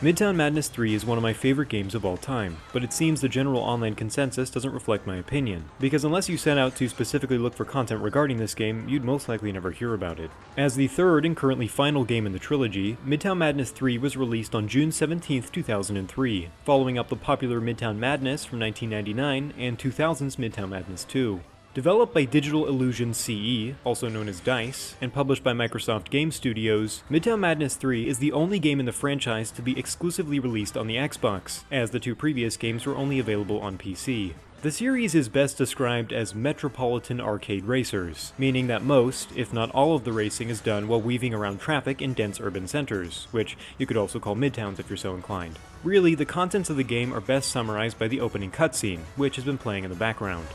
Midtown Madness 3 is one of my favorite games of all time, but it seems the general online consensus doesn't reflect my opinion, because unless you set out to specifically look for content regarding this game, you'd most likely never hear about it. As the third and currently final game in the trilogy, Midtown Madness 3 was released on June 17, 2003, following up the popular Midtown Madness from 1999 and 2000's Midtown Madness 2. Developed by Digital Illusion CE, also known as DICE, and published by Microsoft Game Studios, Midtown Madness 3 is the only game in the franchise to be exclusively released on the Xbox, as the two previous games were only available on PC. The series is best described as metropolitan arcade racers, meaning that most, if not all of the racing is done while weaving around traffic in dense urban centers, which you could also call midtowns if you're so inclined. Really, the contents of the game are best summarized by the opening cutscene, which has been playing in the background.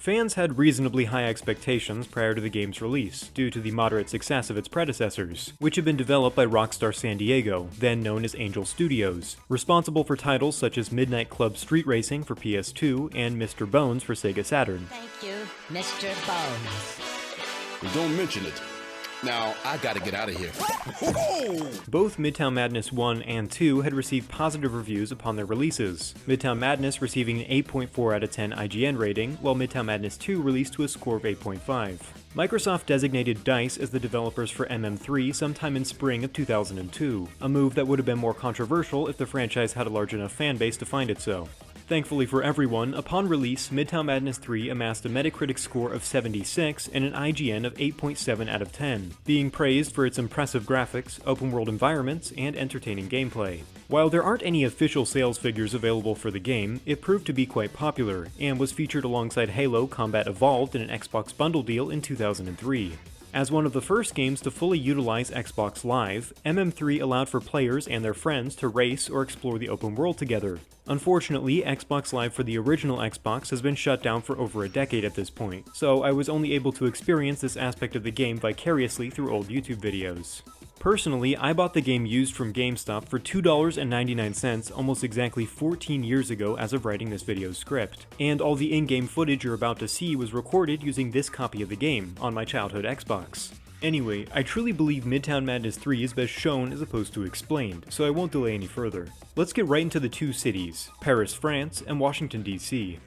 Fans had reasonably high expectations prior to the game's release, due to the moderate success of its predecessors, which had been developed by Rockstar San Diego, then known as Angel Studios, responsible for titles such as Midnight Club Street Racing for PS2 and Mr. Bones for Sega Saturn. Thank you, Mr. Bones. Don't mention it. Now, I gotta get out of here. Both Midtown Madness 1 and 2 had received positive reviews upon their releases, Midtown Madness receiving an 8.4 out of 10 IGN rating, while Midtown Madness 2 released to a score of 8.5. Microsoft designated DICE as the developers for MM3 sometime in spring of 2002, a move that would have been more controversial if the franchise had a large enough fanbase to find it so. Thankfully for everyone, upon release, Midtown Madness 3 amassed a Metacritic score of 76 and an IGN of 8.7 out of 10, being praised for its impressive graphics, open-world environments, and entertaining gameplay. While there aren't any official sales figures available for the game, it proved to be quite popular, and was featured alongside Halo Combat Evolved in an Xbox bundle deal in 2003. As one of the first games to fully utilize Xbox Live, MM3 allowed for players and their friends to race or explore the open world together. Unfortunately, Xbox Live for the original Xbox has been shut down for over a decade at this point, so I was only able to experience this aspect of the game vicariously through old YouTube videos. Personally, I bought the game used from GameStop for $2.99 almost exactly 14 years ago as of writing this video's script, and all the in-game footage you're about to see was recorded using this copy of the game on my childhood Xbox. Anyway, I truly believe Midtown Madness 3 is best shown as opposed to explained, so I won't delay any further. Let's get right into the two cities, Paris, France, and Washington, D.C.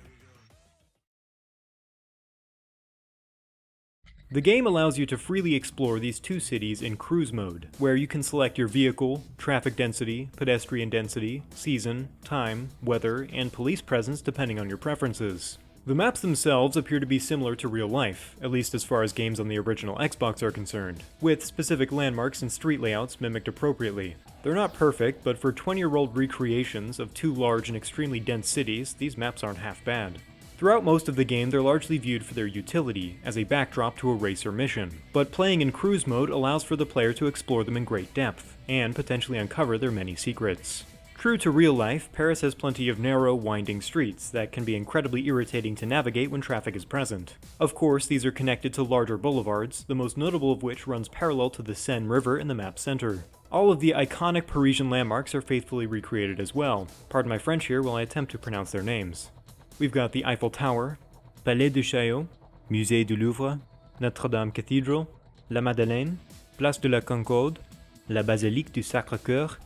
The game allows you to freely explore these two cities in cruise mode, where you can select your vehicle, traffic density, pedestrian density, season, time, weather, and police presence depending on your preferences. The maps themselves appear to be similar to real life, at least as far as games on the original Xbox are concerned, with specific landmarks and street layouts mimicked appropriately. They're not perfect, but for 20-year-old recreations of two large and extremely dense cities, these maps aren't half bad. Throughout most of the game, they're largely viewed for their utility, as a backdrop to a race or mission, but playing in cruise mode allows for the player to explore them in great depth, and potentially uncover their many secrets. True to real life, Paris has plenty of narrow, winding streets that can be incredibly irritating to navigate when traffic is present. Of course, these are connected to larger boulevards, the most notable of which runs parallel to the Seine River in the map's center. All of the iconic Parisian landmarks are faithfully recreated as well. Pardon my French here while I attempt to pronounce their names. We've got the Eiffel Tower, Palais de Chaillot, Musée du Louvre, Notre-Dame Cathedral, La Madeleine, Place de la Concorde, la Basilique du Sacré-Cœur,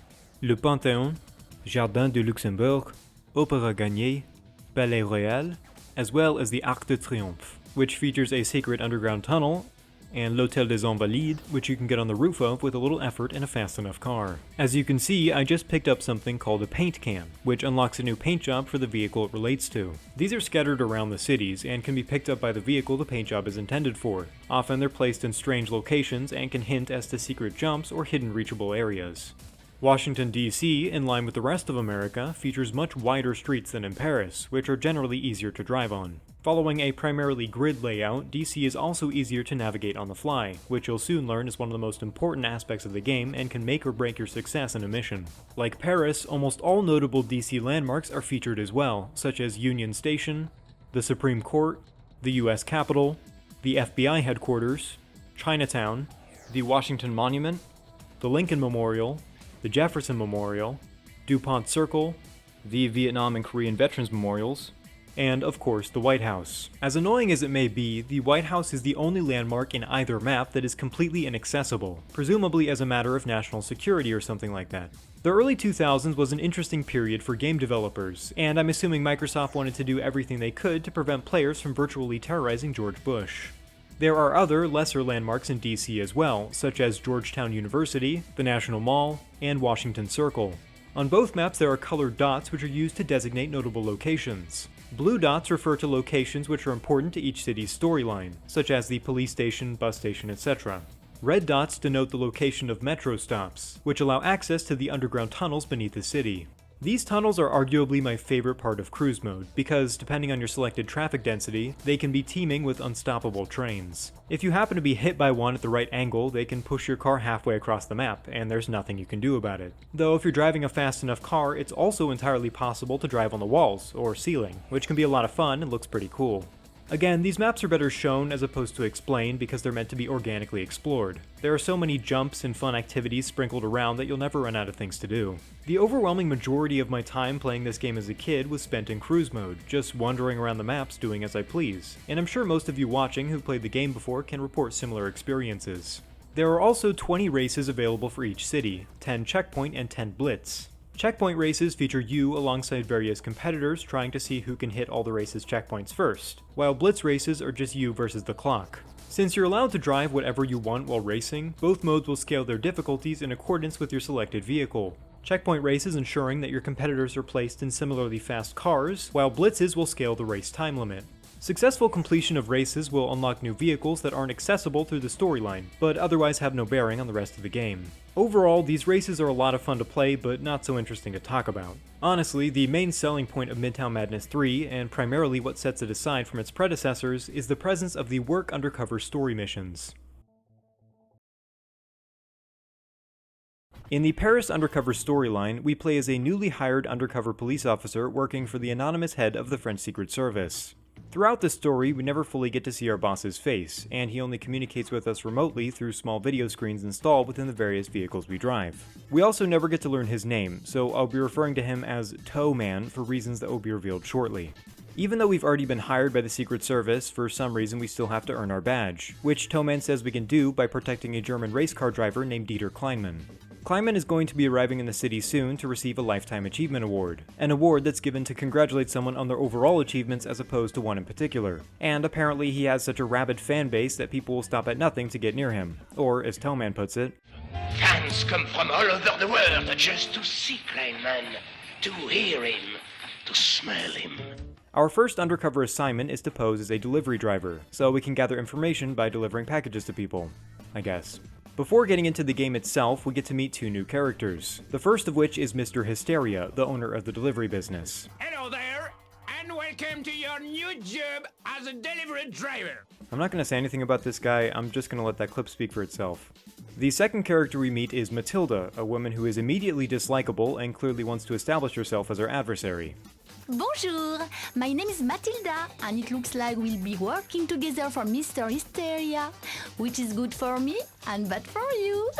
le Panthéon, Jardin de Luxembourg, Opéra Garnier, Palais Royal, as well as the Arc de Triomphe, which features a secret underground tunnel, and l'Hôtel des Invalides, which you can get on the roof of with a little effort in a fast enough car. As you can see, I just picked up something called a paint can, which unlocks a new paint job for the vehicle it relates to. These are scattered around the cities and can be picked up by the vehicle the paint job is intended for. Often they're placed in strange locations and can hint as to secret jumps or hidden reachable areas. Washington, D.C., in line with the rest of America, features much wider streets than in Paris, which are generally easier to drive on. Following a primarily grid layout, DC is also easier to navigate on the fly, which you'll soon learn is one of the most important aspects of the game and can make or break your success in a mission. Like Paris, almost all notable DC landmarks are featured as well, such as Union Station, the Supreme Court, the US Capitol, the FBI headquarters, Chinatown, the Washington Monument, the Lincoln Memorial, the Jefferson Memorial, DuPont Circle, the Vietnam and Korean Veterans Memorials, and of course the White House. As annoying as it may be, the White House is the only landmark in either map that is completely inaccessible, presumably as a matter of national security or something like that. The early 2000s was an interesting period for game developers, and I'm assuming Microsoft wanted to do everything they could to prevent players from virtually terrorizing George Bush. There are other, lesser landmarks in DC as well, such as Georgetown University, the National Mall, and Washington Circle. On both maps there are colored dots which are used to designate notable locations. Blue dots refer to locations which are important to each city's storyline, such as the police station, bus station, etc. Red dots denote the location of metro stops, which allow access to the underground tunnels beneath the city. These tunnels are arguably my favorite part of cruise mode, because depending on your selected traffic density, they can be teeming with unstoppable trains. If you happen to be hit by one at the right angle, they can push your car halfway across the map, and there's nothing you can do about it. Though if you're driving a fast enough car, it's also entirely possible to drive on the walls, or ceiling, which can be a lot of fun and looks pretty cool. Again, these maps are better shown as opposed to explained because they're meant to be organically explored. There are so many jumps and fun activities sprinkled around that you'll never run out of things to do. The overwhelming majority of my time playing this game as a kid was spent in cruise mode, just wandering around the maps doing as I please, and I'm sure most of you watching who've played the game before can report similar experiences. There are also 20 races available for each city, 10 checkpoint and 10 blitz. Checkpoint races feature you alongside various competitors trying to see who can hit all the race's checkpoints first, while blitz races are just you versus the clock. Since you're allowed to drive whatever you want while racing, both modes will scale their difficulties in accordance with your selected vehicle. Checkpoint races ensuring that your competitors are placed in similarly fast cars, while blitzes will scale the race time limit. Successful completion of races will unlock new vehicles that aren't accessible through the storyline, but otherwise have no bearing on the rest of the game. Overall, these races are a lot of fun to play, but not so interesting to talk about. Honestly, the main selling point of Midtown Madness 3, and primarily what sets it aside from its predecessors, is the presence of the work undercover story missions. In the Paris undercover storyline, we play as a newly hired undercover police officer working for the anonymous head of the French Secret Service. Throughout the story, we never fully get to see our boss's face, and he only communicates with us remotely through small video screens installed within the various vehicles we drive. We also never get to learn his name, so I'll be referring to him as Toe Man for reasons that will be revealed shortly. Even though we've already been hired by the Secret Service, for some reason we still have to earn our badge, which Toe Man says we can do by protecting a German race car driver named Dieter Kleinman. Kleinman is going to be arriving in the city soon to receive a Lifetime Achievement Award, an award that's given to congratulate someone on their overall achievements as opposed to one in particular. And apparently he has such a rabid fan base that people will stop at nothing to get near him, or as Toman puts it, fans come from all over the world just to see Kleinman, to hear him, to smell him. Our first undercover assignment is to pose as a delivery driver, so we can gather information by delivering packages to people, I guess. Before getting into the game itself, we get to meet two new characters, the first of which is Mr. Hysteria, the owner of the delivery business. Hello there, and welcome to your new job as a delivery driver. I'm not going to say anything about this guy, I'm just going to let that clip speak for itself. The second character we meet is Matilda, a woman who is immediately dislikable and clearly wants to establish herself as our adversary. Bonjour, my name is Matilda, and it looks like we'll be working together for Mr. Hysteria, which is good for me and bad for you.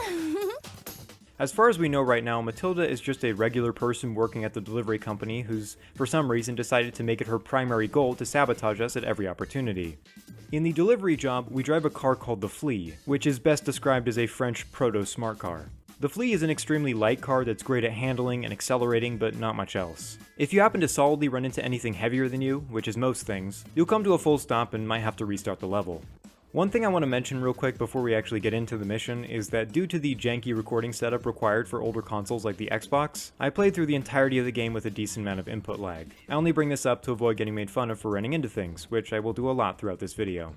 As far as we know right now, Matilda is just a regular person working at the delivery company who's, for some reason, decided to make it her primary goal to sabotage us at every opportunity. In the delivery job, we drive a car called the Flea, which is best described as a French proto-smart car. The Flea is an extremely light car that's great at handling and accelerating, but not much else. If you happen to solidly run into anything heavier than you, which is most things, you'll come to a full stop and might have to restart the level. One thing I want to mention real quick before we actually get into the mission is that due to the janky recording setup required for older consoles like the Xbox, I played through the entirety of the game with a decent amount of input lag. I only bring this up to avoid getting made fun of for running into things, which I will do a lot throughout this video.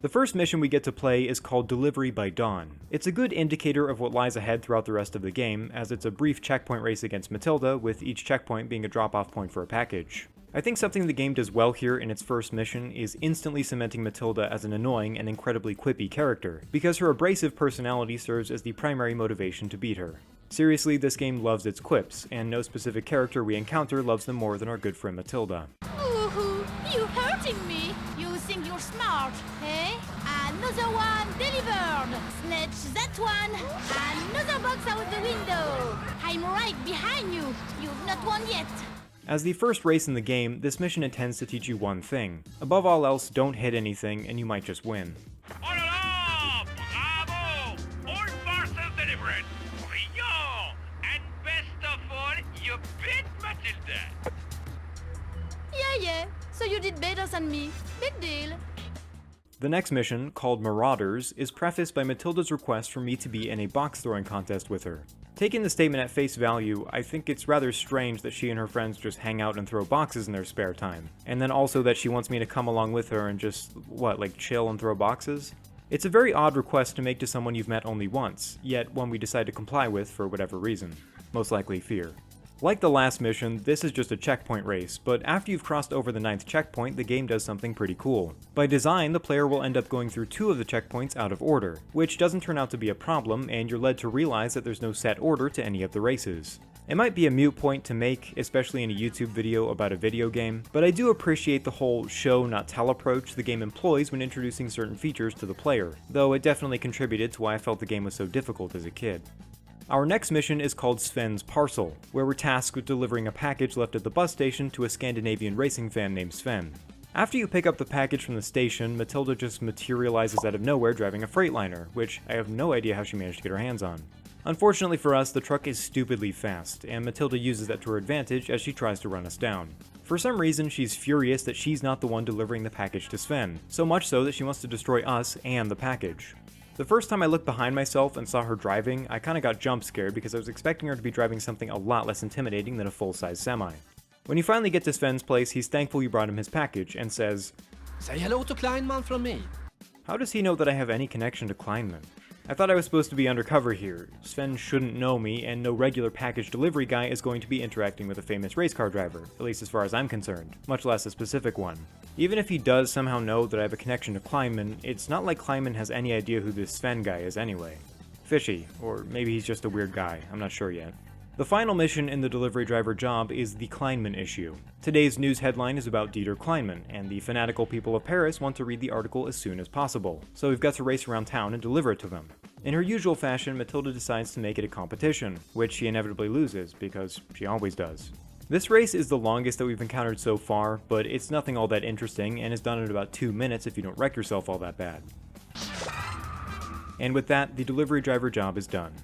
The first mission we get to play is called Delivery by Dawn. It's a good indicator of what lies ahead throughout the rest of the game, as it's a brief checkpoint race against Matilda, with each checkpoint being a drop-off point for a package. I think something the game does well here in its first mission is instantly cementing Matilda as an annoying and incredibly quippy character, because her abrasive personality serves as the primary motivation to beat her. Seriously, this game loves its quips, and no specific character we encounter loves them more than our good friend Matilda. Ooh, you hurting me? You think you're smart, eh? Another one delivered! Snatch that one! Another box out the window! I'm right behind you! You've not won yet! As the first race in the game, this mission intends to teach you one thing. Above all else, don't hit anything and you might just win. Oh la la! Bravo! All parcels delivered! Brilliant! And best of all, you beat Matilda! Yeah, so you did better than me. Big deal. The next mission, called Marauders, is prefaced by Matilda's request for me to be in a box throwing contest with her. Taking the statement at face value, I think it's rather strange that she and her friends just hang out and throw boxes in their spare time. And then also that she wants me to come along with her and just, like chill and throw boxes? It's a very odd request to make to someone you've met only once, yet one we decide to comply with for whatever reason. Most likely fear. Like the last mission, this is just a checkpoint race, but after you've crossed over the 9th checkpoint, the game does something pretty cool. By design, the player will end up going through 2 of the checkpoints out of order, which doesn't turn out to be a problem, and you're led to realize that there's no set order to any of the races. It might be a mute point to make, especially in a YouTube video about a video game, but I do appreciate the whole show not tell approach the game employs when introducing certain features to the player, though it definitely contributed to why I felt the game was so difficult as a kid. Our next mission is called Sven's Parcel, where we're tasked with delivering a package left at the bus station to a Scandinavian racing fan named Sven. After you pick up the package from the station, Matilda just materializes out of nowhere driving a Freightliner, which I have no idea how she managed to get her hands on. Unfortunately for us, the truck is stupidly fast, and Matilda uses that to her advantage as she tries to run us down. For some reason, she's furious that she's not the one delivering the package to Sven, so much so that she wants to destroy us and the package. The first time I looked behind myself and saw her driving, I kinda got jump scared because I was expecting her to be driving something a lot less intimidating than a full-size semi. When you finally get to Sven's place, he's thankful you brought him his package and says, Say hello to Kleinman from me. "How does he know that I have any connection to Kleinman? I thought I was supposed to be undercover here. Sven shouldn't know me, and no regular package delivery guy is going to be interacting with a famous race car driver, at least as far as I'm concerned, much less a specific one. Even if he does somehow know that I have a connection to Kleinman, it's not like Kleinman has any idea who this Sven guy is anyway. Fishy, or maybe he's just a weird guy, I'm not sure yet." The final mission in the delivery driver job is the Kleinman issue. Today's news headline is about Dieter Kleinman, and the fanatical people of Paris want to read the article as soon as possible, so we've got to race around town and deliver it to them. In her usual fashion, Matilda decides to make it a competition, which she inevitably loses, because she always does. This race is the longest that we've encountered so far, but it's nothing all that interesting, and is done in about 2 minutes if you don't wreck yourself all that bad. And with that, the delivery driver job is done.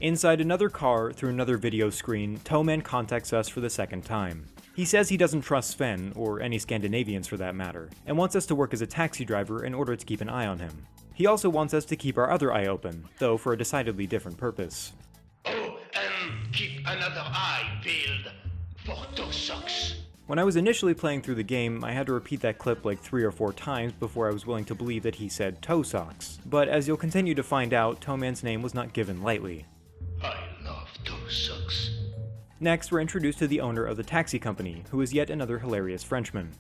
Inside another car, through another video screen, Towman contacts us for the second time. He says he doesn't trust Sven, or any Scandinavians for that matter, and wants us to work as a taxi driver in order to keep an eye on him. He also wants us to keep our other eye open, though for a decidedly different purpose. Oh, and keep another eye peeled for toe socks. When I was initially playing through the game, I had to repeat that clip like 3 or 4 times before I was willing to believe that he said toe socks. But as you'll continue to find out, Towman's name was not given lightly. I love toe socks. Next, we're introduced to the owner of the taxi company, who is yet another hilarious Frenchman.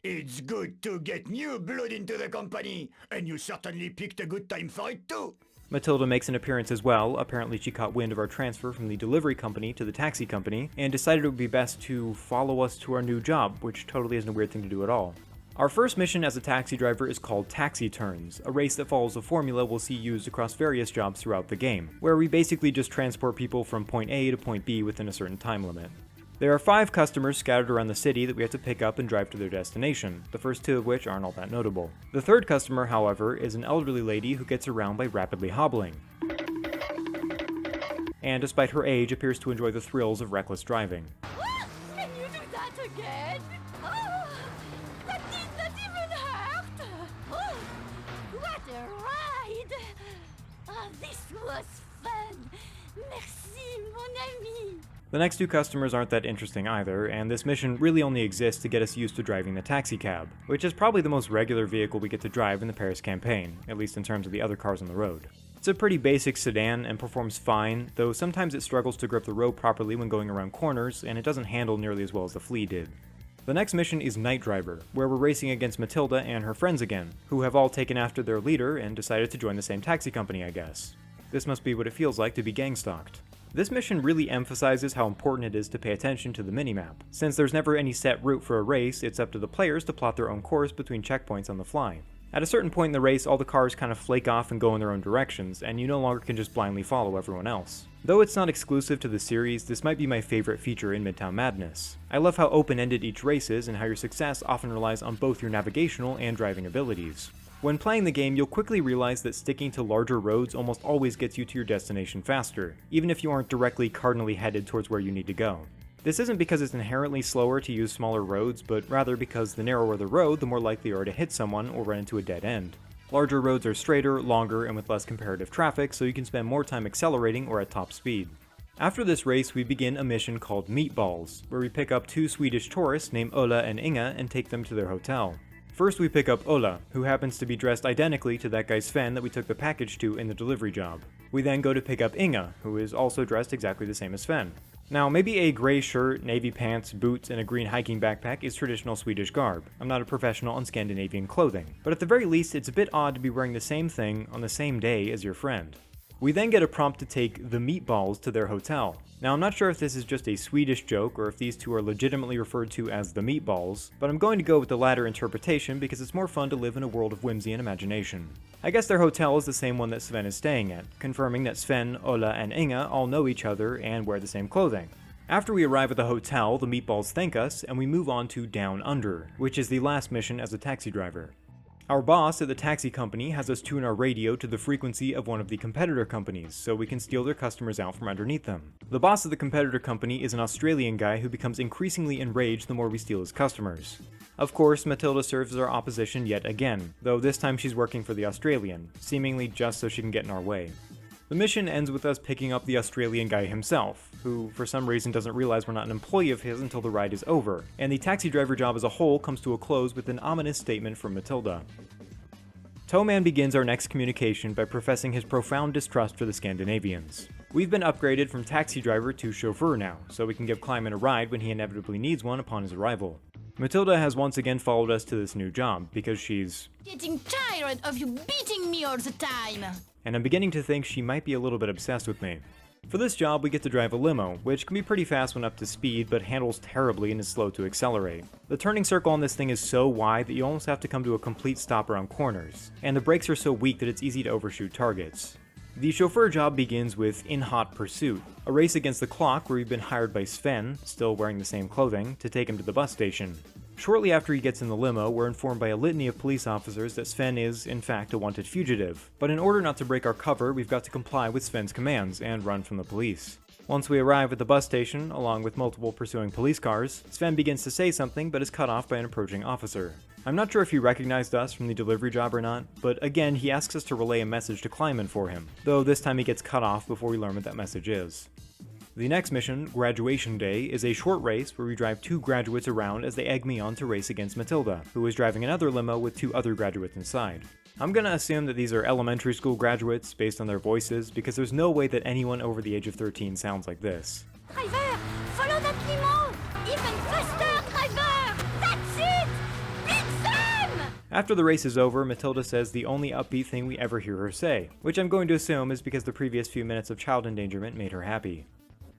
It's good to get new blood into the company, and you certainly picked a good time for it too. Matilda makes an appearance as well. Apparently she caught wind of our transfer from the delivery company to the taxi company, and decided it would be best to follow us to our new job, which totally isn't a weird thing to do at all. Our first mission as a taxi driver is called Taxi Turns, a race that follows a formula we'll see used across various jobs throughout the game, where we basically just transport people from point A to point B within a certain time limit. There are 5 customers scattered around the city that we have to pick up and drive to their destination, the first 2 of which aren't all that notable. The third customer, however, is an elderly lady who gets around by rapidly hobbling, and despite her age appears to enjoy the thrills of reckless driving. Can you do that again? That did not even hurt! What a ride! This was fun! Merci, mon ami! The next 2 customers aren't that interesting either, and this mission really only exists to get us used to driving the taxi cab, which is probably the most regular vehicle we get to drive in the Paris campaign, at least in terms of the other cars on the road. It's a pretty basic sedan and performs fine, though sometimes it struggles to grip the road properly when going around corners, and it doesn't handle nearly as well as the Flea did. The next mission is Night Driver, where we're racing against Matilda and her friends again, who have all taken after their leader and decided to join the same taxi company, I guess. This must be what it feels like to be gang-stalked. This mission really emphasizes how important it is to pay attention to the minimap. Since there's never any set route for a race, it's up to the players to plot their own course between checkpoints on the fly. At a certain point in the race, all the cars kind of flake off and go in their own directions, and you no longer can just blindly follow everyone else. Though it's not exclusive to the series, this might be my favorite feature in Midtown Madness. I love how open-ended each race is and how your success often relies on both your navigational and driving abilities. When playing the game, you'll quickly realize that sticking to larger roads almost always gets you to your destination faster, even if you aren't directly cardinally headed towards where you need to go. This isn't because it's inherently slower to use smaller roads, but rather because the narrower the road, the more likely you are to hit someone or run into a dead end. Larger roads are straighter, longer, and with less comparative traffic, so you can spend more time accelerating or at top speed. After this race, we begin a mission called Meatballs, where we pick up two Swedish tourists named Ola and Inga and take them to their hotel. First we pick up Ola, who happens to be dressed identically to that guy Sven that we took the package to in the delivery job. We then go to pick up Inga, who is also dressed exactly the same as Sven. Now, maybe a gray shirt, navy pants, boots, and a green hiking backpack is traditional Swedish garb. I'm not a professional on Scandinavian clothing, but at the very least it's a bit odd to be wearing the same thing on the same day as your friend. We then get a prompt to take the Meatballs to their hotel. Now, I'm not sure if this is just a Swedish joke or if these two are legitimately referred to as the Meatballs, but I'm going to go with the latter interpretation because it's more fun to live in a world of whimsy and imagination. I guess their hotel is the same one that Sven is staying at, confirming that Sven, Ola, and Inga all know each other and wear the same clothing. After we arrive at the hotel, the Meatballs thank us, and we move on to Down Under, which is the last mission as a taxi driver. Our boss at the taxi company has us tune our radio to the frequency of one of the competitor companies, so we can steal their customers out from underneath them. The boss of the competitor company is an Australian guy who becomes increasingly enraged the more we steal his customers. Of course, Matilda serves as our opposition yet again, though this time she's working for the Australian, seemingly just so she can get in our way. The mission ends with us picking up the Australian guy himself, who for some reason doesn't realize we're not an employee of his until the ride is over, and the taxi driver job as a whole comes to a close with an ominous statement from Matilda. Towman begins our next communication by professing his profound distrust for the Scandinavians. We've been upgraded from taxi driver to chauffeur now, so we can give Kleiman a ride when he inevitably needs one upon his arrival. Matilda has once again followed us to this new job, because she's Getting tired of you beating me all the time. And I'm beginning to think she might be a little bit obsessed with me. For this job, we get to drive a limo, which can be pretty fast when up to speed, but handles terribly and is slow to accelerate. The turning circle on this thing is so wide that you almost have to come to a complete stop around corners, and the brakes are so weak that it's easy to overshoot targets. The chauffeur job begins with In Hot Pursuit, a race against the clock where we've been hired by Sven, still wearing the same clothing, to take him to the bus station. Shortly after he gets in the limo, we're informed by a litany of police officers that Sven is, in fact, a wanted fugitive. But in order not to break our cover, we've got to comply with Sven's commands and run from the police. Once we arrive at the bus station, along with multiple pursuing police cars, Sven begins to say something but is cut off by an approaching officer. I'm not sure if he recognized us from the delivery job or not, but again, he asks us to relay a message to Kleiman for him, though this time he gets cut off before we learn what that message is. The next mission, Graduation Day, is a short race where we drive two graduates around as they egg me on to race against Matilda, who is driving another limo with two other graduates inside. I'm gonna assume that these are elementary school graduates based on their voices, because there's no way that anyone over the age of 13 sounds like this. Driver, follow that limo! Even faster, driver! That's it! Beat them! After the race is over, Matilda says the only upbeat thing we ever hear her say, which I'm going to assume is because the previous few minutes of child endangerment made her happy.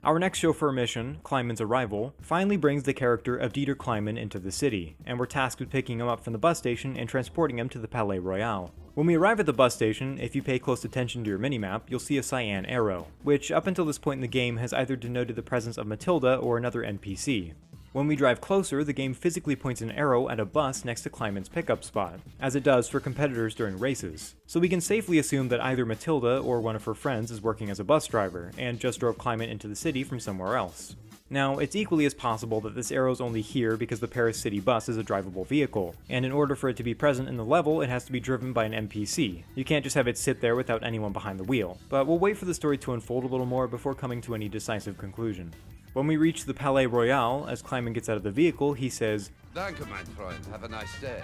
Our next chauffeur mission, Kleiman's arrival, finally brings the character of Dieter Kleiman into the city, and we're tasked with picking him up from the bus station and transporting him to the Palais Royal. When we arrive at the bus station, if you pay close attention to your minimap, you'll see a cyan arrow, which up until this point in the game has either denoted the presence of Matilda or another NPC. When we drive closer, the game physically points an arrow at a bus next to Kleiman's pickup spot, as it does for competitors during races. So we can safely assume that either Matilda or one of her friends is working as a bus driver, and just drove Kleiman into the city from somewhere else. Now, it's equally as possible that this arrow's only here because the Paris City bus is a drivable vehicle, and in order for it to be present in the level, it has to be driven by an NPC. You can't just have it sit there without anyone behind the wheel. But we'll wait for the story to unfold a little more before coming to any decisive conclusion. When we reach the Palais Royal, as Kleiman gets out of the vehicle, he says, Danke, mein Freund. Have a nice day.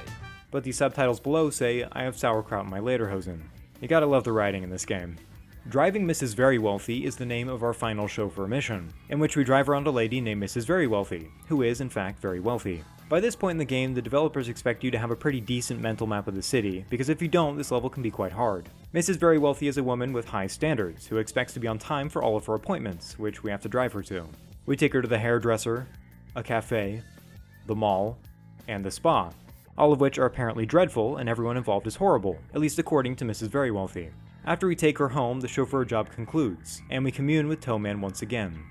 But the subtitles below say, I have sauerkraut in my lederhosen. You gotta love the writing in this game. Driving Mrs. Very Wealthy is the name of our final chauffeur mission, in which we drive around a lady named Mrs. Very Wealthy, who is in fact very wealthy. By this point in the game, the developers expect you to have a pretty decent mental map of the city, because if you don't, this level can be quite hard. Mrs. Very Wealthy is a woman with high standards, who expects to be on time for all of her appointments, which we have to drive her to. We take her to the hairdresser, a cafe, the mall, and the spa, all of which are apparently dreadful and everyone involved is horrible, at least according to Mrs. Very Wealthy. After we take her home, the chauffeur job concludes, and we commune with Towman once again.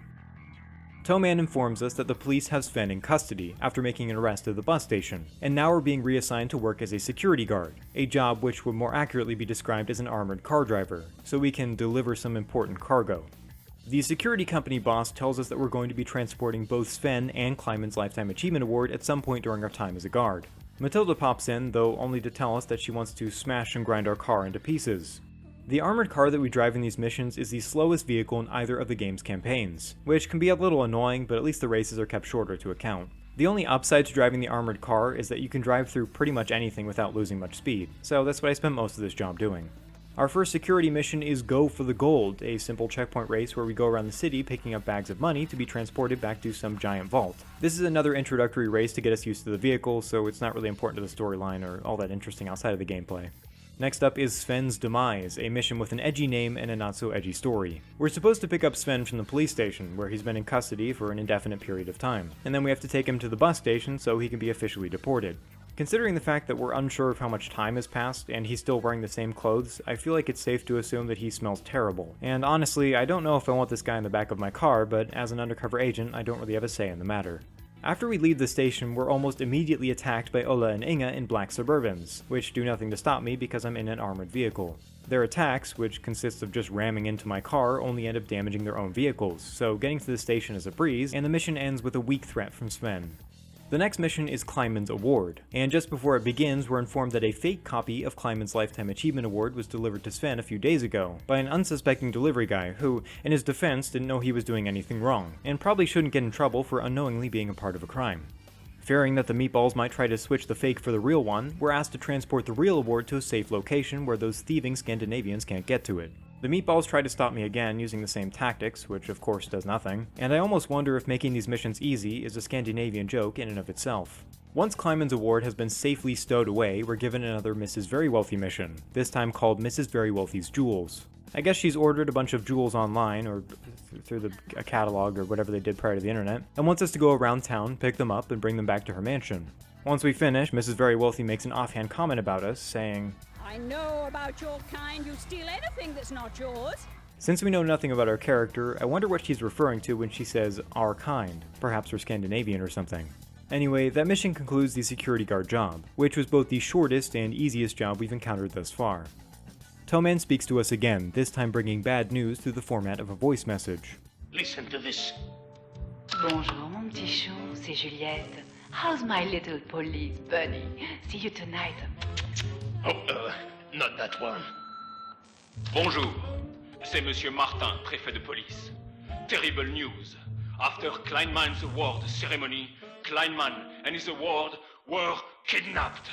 Towman informs us that the police have Sven in custody after making an arrest at the bus station, and now are being reassigned to work as a security guard, a job which would more accurately be described as an armored car driver, so we can deliver some important cargo. The security company boss tells us that we're going to be transporting both Sven and Kleinman's Lifetime Achievement Award at some point during our time as a guard. Matilda pops in, though only to tell us that she wants to smash and grind our car into pieces. The armored car that we drive in these missions is the slowest vehicle in either of the game's campaigns, which can be a little annoying, but at least the races are kept shorter to account. The only upside to driving the armored car is that you can drive through pretty much anything without losing much speed, so that's what I spent most of this job doing. Our first security mission is Go for the Gold, a simple checkpoint race where we go around the city picking up bags of money to be transported back to some giant vault. This is another introductory race to get us used to the vehicle, so it's not really important to the storyline or all that interesting outside of the gameplay. Next up is Sven's Demise, a mission with an edgy name and a not-so-edgy story. We're supposed to pick up Sven from the police station, where he's been in custody for an indefinite period of time, and then we have to take him to the bus station so he can be officially deported. Considering the fact that we're unsure of how much time has passed and he's still wearing the same clothes, I feel like it's safe to assume that he smells terrible. And honestly, I don't know if I want this guy in the back of my car, but as an undercover agent, I don't really have a say in the matter. After we leave the station, we're almost immediately attacked by Ola and Inga in black Suburbans, which do nothing to stop me because I'm in an armored vehicle. Their attacks, which consists of just ramming into my car, only end up damaging their own vehicles, so getting to the station is a breeze, and the mission ends with a weak threat from Sven. The next mission is Kleinman's Award, and just before it begins, we're informed that a fake copy of Kleinman's Lifetime Achievement Award was delivered to Sven a few days ago by an unsuspecting delivery guy who, in his defense, didn't know he was doing anything wrong, and probably shouldn't get in trouble for unknowingly being a part of a crime. Fearing that the meatballs might try to switch the fake for the real one, we're asked to transport the real award to a safe location where those thieving Scandinavians can't get to it. The meatballs try to stop me again using the same tactics, which of course does nothing, and I almost wonder if making these missions easy is a Scandinavian joke in and of itself. Once Kleinman's Award has been safely stowed away, we're given another Mrs. Very Wealthy mission, this time called Mrs. Very Wealthy's Jewels. I guess she's ordered a bunch of jewels online, or through a catalog or whatever they did prior to the internet, and wants us to go around town, pick them up, and bring them back to her mansion. Once we finish, Mrs. Very Wealthy makes an offhand comment about us, saying, I know about your kind, you steal anything that's not yours. Since we know nothing about our character, I wonder what she's referring to when she says our kind. Perhaps we're Scandinavian or something. Anyway, that mission concludes the security guard job, which was both the shortest and easiest job we've encountered thus far. Towman speaks to us again, this time bringing bad news through the format of a voice message. Listen to this. Bonjour, mon petit chou, c'est Juliette. How's my little police bunny? See you tonight. Oh, not that one. Bonjour, c'est Monsieur Martin, préfet de police. Terrible news. After Kleinman's award ceremony, Kleinman and his award were kidnapped.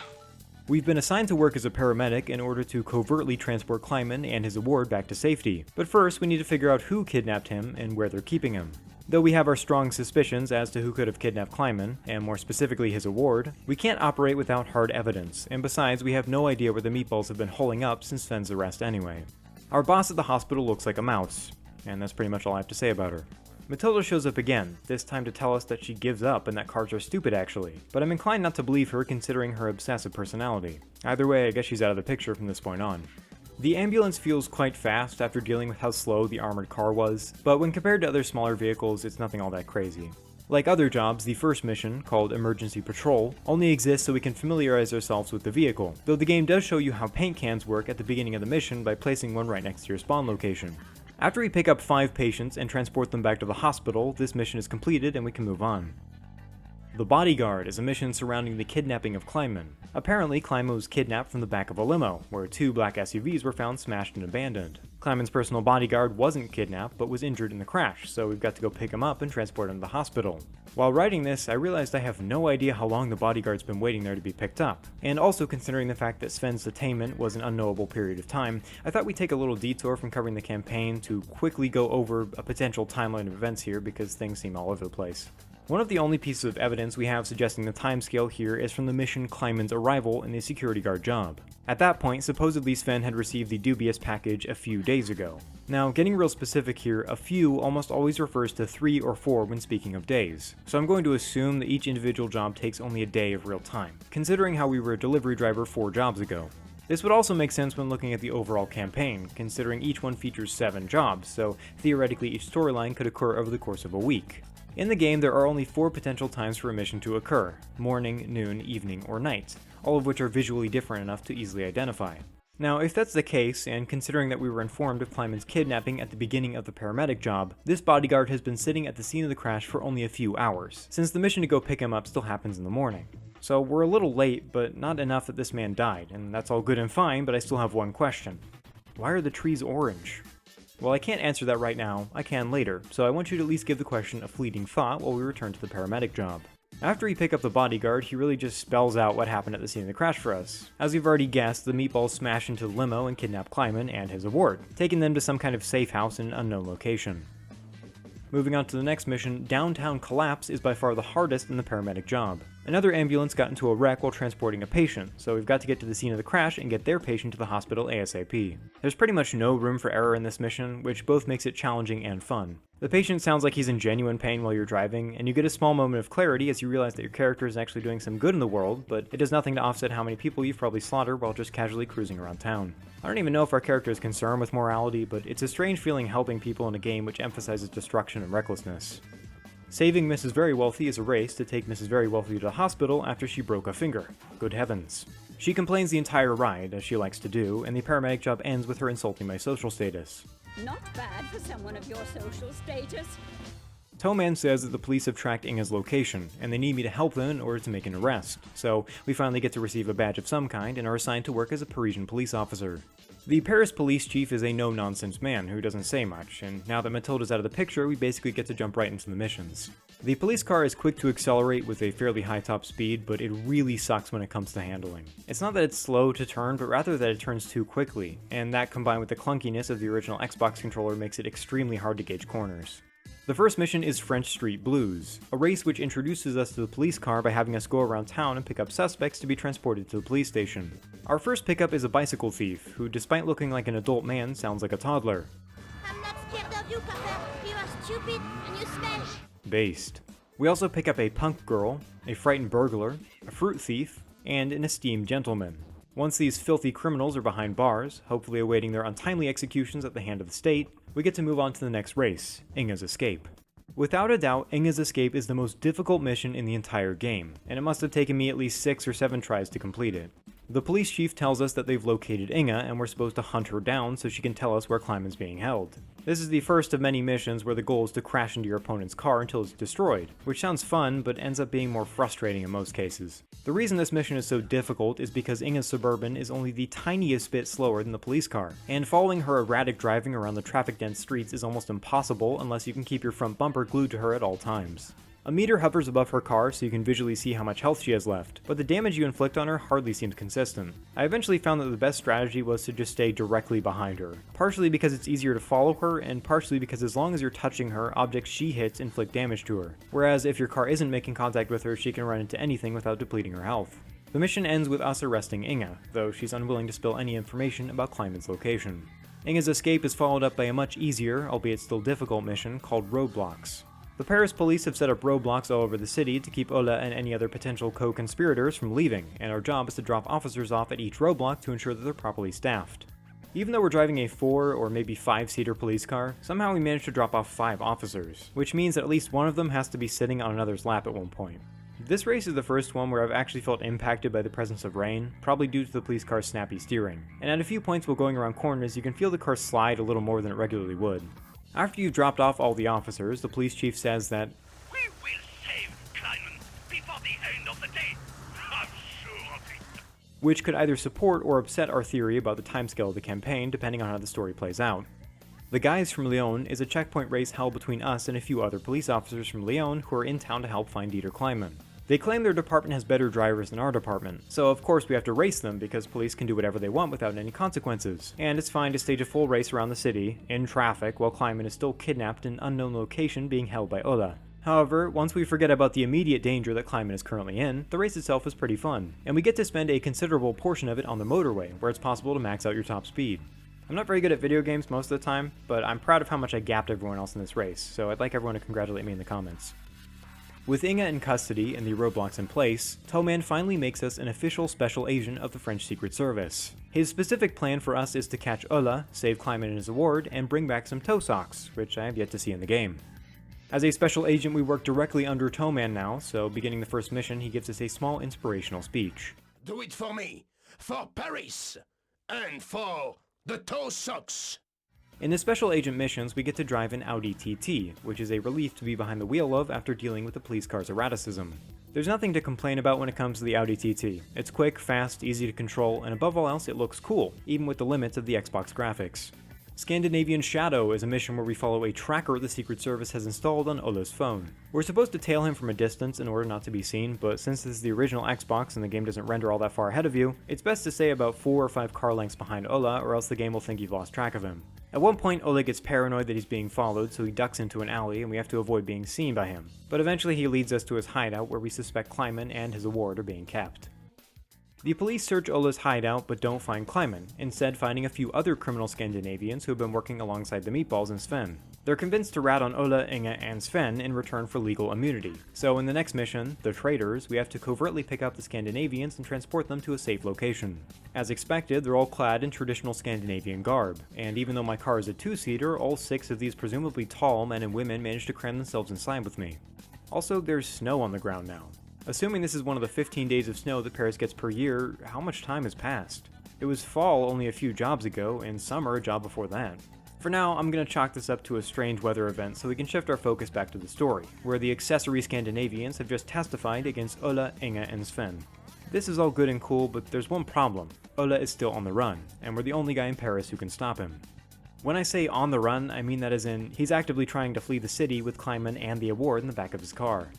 We've been assigned to work as a paramedic in order to covertly transport Kleinman and his award back to safety. But first, we need to figure out who kidnapped him and where they're keeping him. Though we have our strong suspicions as to who could have kidnapped Kleinman, and more specifically his award, we can't operate without hard evidence, and besides, we have no idea where the meatballs have been holing up since Sven's arrest anyway. Our boss at the hospital looks like a mouse, and that's pretty much all I have to say about her. Matilda shows up again, this time to tell us that she gives up and that cards are stupid actually, but I'm inclined not to believe her considering her obsessive personality. Either way, I guess she's out of the picture from this point on. The ambulance feels quite fast after dealing with how slow the armored car was, but when compared to other smaller vehicles, it's nothing all that crazy. Like other jobs, the first mission, called Emergency Patrol, only exists so we can familiarize ourselves with the vehicle, though the game does show you how paint cans work at the beginning of the mission by placing one right next to your spawn location. After we pick up 5 patients and transport them back to the hospital, this mission is completed and we can move on. The Bodyguard is a mission surrounding the kidnapping of Kleinman. Apparently, Kleinman was kidnapped from the back of a limo, where 2 black SUVs were found smashed and abandoned. Kleinman's personal bodyguard wasn't kidnapped, but was injured in the crash, so we've got to go pick him up and transport him to the hospital. While writing this, I realized I have no idea how long the bodyguard's been waiting there to be picked up. And also considering the fact that Sven's detainment was an unknowable period of time, I thought we'd take a little detour from covering the campaign to quickly go over a potential timeline of events here because things seem all over the place. One of the only pieces of evidence we have suggesting the timescale here is from the mission Kleinman's arrival in the security guard job. At that point, supposedly Sven had received the dubious package a few days ago. Now, getting real specific here, a few almost always refers to 3 or 4 when speaking of days, so I'm going to assume that each individual job takes only a day of real time, considering how we were a delivery driver 4 jobs ago. This would also make sense when looking at the overall campaign, considering each one features 7 jobs, so theoretically each storyline could occur over the course of a week. In the game, there are only 4 potential times for a mission to occur: morning, noon, evening, or night, all of which are visually different enough to easily identify. Now, if that's the case, and considering that we were informed of Kleinman's kidnapping at the beginning of the paramedic job, this bodyguard has been sitting at the scene of the crash for only a few hours, since the mission to go pick him up still happens in the morning. So we're a little late, but not enough that this man died, and that's all good and fine, but I still have one question. Why are the trees orange? Well, I can't answer that right now, I can later, so I want you to at least give the question a fleeting thought while we return to the paramedic job. After we pick up the bodyguard, he really just spells out what happened at the scene of the crash for us. As we've already guessed, the meatballs smash into the limo and kidnap Kleinman and his award, taking them to some kind of safe house in an unknown location. Moving on to the next mission, downtown collapse is by far the hardest in the paramedic job. Another ambulance got into a wreck while transporting a patient, so we've got to get to the scene of the crash and get their patient to the hospital ASAP. There's pretty much no room for error in this mission, which both makes it challenging and fun. The patient sounds like he's in genuine pain while you're driving, and you get a small moment of clarity as you realize that your character is actually doing some good in the world, but it does nothing to offset how many people you've probably slaughtered while just casually cruising around town. I don't even know if our character is concerned with morality, but it's a strange feeling helping people in a game which emphasizes destruction and recklessness. Saving Mrs. Very Wealthy is a race to take Mrs. Very Wealthy to the hospital after she broke a finger. Good heavens. She complains the entire ride, as she likes to do, and the paramedic job ends with her insulting my social status. Not bad for someone of your social status. Towman says that the police have tracked Inga's location, and they need me to help them in order to make an arrest, so we finally get to receive a badge of some kind and are assigned to work as a Parisian police officer. The Paris police chief is a no-nonsense man who doesn't say much, and now that Matilda's out of the picture, we basically get to jump right into the missions. The police car is quick to accelerate with a fairly high top speed, but it really sucks when it comes to handling. It's not that it's slow to turn, but rather that it turns too quickly, and that combined with the clunkiness of the original Xbox controller makes it extremely hard to gauge corners. The first mission is French Street Blues, a race which introduces us to the police car by having us go around town and pick up suspects to be transported to the police station. Our first pickup is a bicycle thief, who despite looking like an adult man, sounds like a toddler. I'm not scared of you, Papa. You are stupid and you smell. Based. We also pick up a punk girl, a frightened burglar, a fruit thief, and an esteemed gentleman. Once these filthy criminals are behind bars, hopefully awaiting their untimely executions at the hand of the state, we get to move on to the next race, Inga's Escape. Without a doubt, Inga's Escape is the most difficult mission in the entire game, and it must have taken me at least 6 or 7 tries to complete it. The police chief tells us that they've located Inga and we're supposed to hunt her down so she can tell us where Kleinman's being held. This is the first of many missions where the goal is to crash into your opponent's car until it's destroyed, which sounds fun but ends up being more frustrating in most cases. The reason this mission is so difficult is because Inga's Suburban is only the tiniest bit slower than the police car, and following her erratic driving around the traffic-dense streets is almost impossible unless you can keep your front bumper glued to her at all times. A meter hovers above her car so you can visually see how much health she has left, but the damage you inflict on her hardly seems consistent. I eventually found that the best strategy was to just stay directly behind her, partially because it's easier to follow her, and partially because as long as you're touching her, objects she hits inflict damage to her, whereas if your car isn't making contact with her, she can run into anything without depleting her health. The mission ends with us arresting Inga, though she's unwilling to spill any information about Kleinman's location. Inga's escape is followed up by a much easier, albeit still difficult mission called Roadblocks. The Paris police have set up roadblocks all over the city to keep Ola and any other potential co-conspirators from leaving, and our job is to drop officers off at each roadblock to ensure that they're properly staffed. Even though we're driving a 4 or maybe 5-seater police car, somehow we managed to drop off 5 officers, which means that at least one of them has to be sitting on another's lap at one point. This race is the first one where I've actually felt impacted by the presence of rain, probably due to the police car's snappy steering, and at a few points while going around corners you can feel the car slide a little more than it regularly would. After you've dropped off all the officers, the police chief says that We will save Kleinman before which could either support or upset our theory about the timescale of the campaign depending on how the story plays out. The Guys from Lyon is a checkpoint race held between us and a few other police officers from Lyon who are in town to help find Dieter Kleinman. They claim their department has better drivers than our department, so of course we have to race them because police can do whatever they want without any consequences, and it's fine to stage a full race around the city, in traffic, while Kleinman is still kidnapped in an unknown location being held by Ola. However, once we forget about the immediate danger that Kleinman is currently in, the race itself is pretty fun, and we get to spend a considerable portion of it on the motorway, where it's possible to max out your top speed. I'm not very good at video games most of the time, but I'm proud of how much I gapped everyone else in this race, so I'd like everyone to congratulate me in the comments. With Inga in custody and the roadblocks in place, Toman finally makes us an official special agent of the French Secret Service. His specific plan for us is to catch Ola, save Kleinman and his award, and bring back some toe socks, which I have yet to see in the game. As a special agent, we work directly under Toman now, so beginning the first mission, he gives us a small inspirational speech. Do it for me, for Paris, and for the toe socks. In the special agent missions, we get to drive an Audi TT, which is a relief to be behind the wheel of after dealing with the police car's erraticism. There's nothing to complain about when it comes to the Audi TT. It's quick, fast, easy to control, and above all else, it looks cool, even with the limits of the Xbox graphics. Scandinavian Shadow is a mission where we follow a tracker the Secret Service has installed on Ola's phone. We're supposed to tail him from a distance in order not to be seen, but since this is the original Xbox and the game doesn't render all that far ahead of you, it's best to stay about 4 or 5 car lengths behind Ola, or else the game will think you've lost track of him. At one point, Ola gets paranoid that he's being followed, so he ducks into an alley and we have to avoid being seen by him. But eventually he leads us to his hideout where we suspect Kleinman and his award are being kept. The police search Ola's hideout but don't find Kleinman, instead finding a few other criminal Scandinavians who have been working alongside the Meatballs and Sven. They're convinced to rat on Ola, Inga, and Sven in return for legal immunity. So in the next mission, The Traitors, we have to covertly pick up the Scandinavians and transport them to a safe location. As expected, they're all clad in traditional Scandinavian garb, and even though my car is a 2-seater, all 6 of these presumably tall men and women manage to cram themselves inside with me. Also, there's snow on the ground now. Assuming this is one of the 15 days of snow that Paris gets per year, how much time has passed? It was fall only a few jobs ago, and summer a job before that. For now, I'm gonna chalk this up to a strange weather event so we can shift our focus back to the story, where the accessory Scandinavians have just testified against Ola, Inga, and Sven. This is all good and cool, but there's one problem. Ola is still on the run, and we're the only guy in Paris who can stop him. When I say on the run, I mean that as in, he's actively trying to flee the city with Kleinman and the award in the back of his car.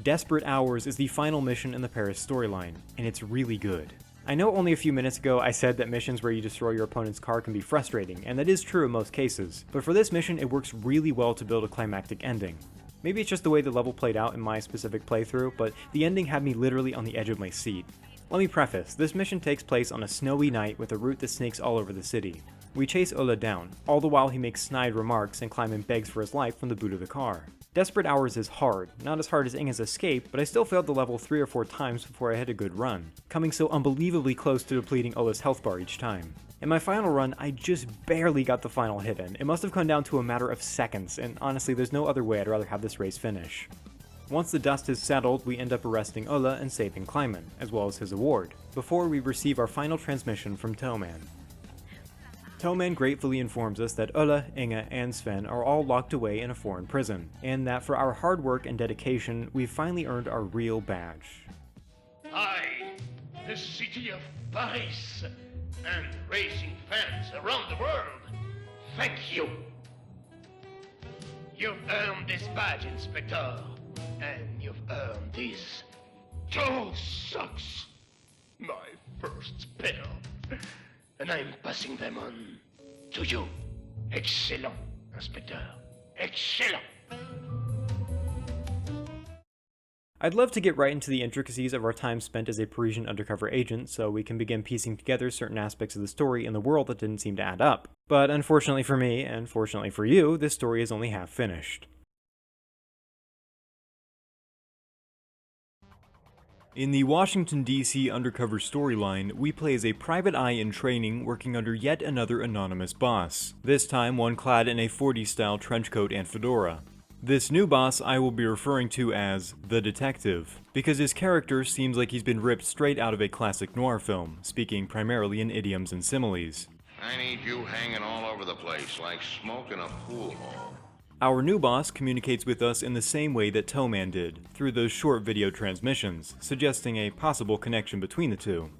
Desperate Hours is the final mission in the Paris storyline, and it's really good. I know only a few minutes ago I said that missions where you destroy your opponent's car can be frustrating, and that is true in most cases, but for this mission it works really well to build a climactic ending. Maybe it's just the way the level played out in my specific playthrough, but the ending had me literally on the edge of my seat. Let me preface, this mission takes place on a snowy night with a route that snakes all over the city. We chase Ola down, all the while he makes snide remarks and Kleinman begs for his life from the boot of the car. Desperate Hours is hard, not as hard as Inga's Escape, but I still failed the level 3 or 4 times before I had a good run, coming so unbelievably close to depleting Ola's health bar each time. In my final run, I just barely got the final hit in. It must have come down to a matter of seconds, and honestly there's no other way I'd rather have this race finish. Once the dust is settled, we end up arresting Ola and saving Kleinman, as well as his award, before we receive our final transmission from Toman. Toman gratefully informs us that Ola, Inga, and Sven are all locked away in a foreign prison, and that for our hard work and dedication, we've finally earned our real badge. I, the city of Paris, and racing fans around the world, thank you. You've earned this badge, Inspector, and you've earned these toe socks. My first pair. And I'm passing them on to you. Excellent, Inspector. Excellent. I'd love to get right into the intricacies of our time spent as a Parisian undercover agent so we can begin piecing together certain aspects of the story in the world that didn't seem to add up. But unfortunately for me, and fortunately for you, this story is only half finished. In the Washington, D.C. undercover storyline, we play as a private eye in training working under yet another anonymous boss, this time one clad in a 40s-style trenchcoat and fedora. This new boss I will be referring to as the Detective, because his character seems like he's been ripped straight out of a classic noir film, speaking primarily in idioms and similes. I need you hanging all over the place like smoke in a pool hall. Our new boss communicates with us in the same way that Toman did, through those short video transmissions, suggesting a possible connection between the two.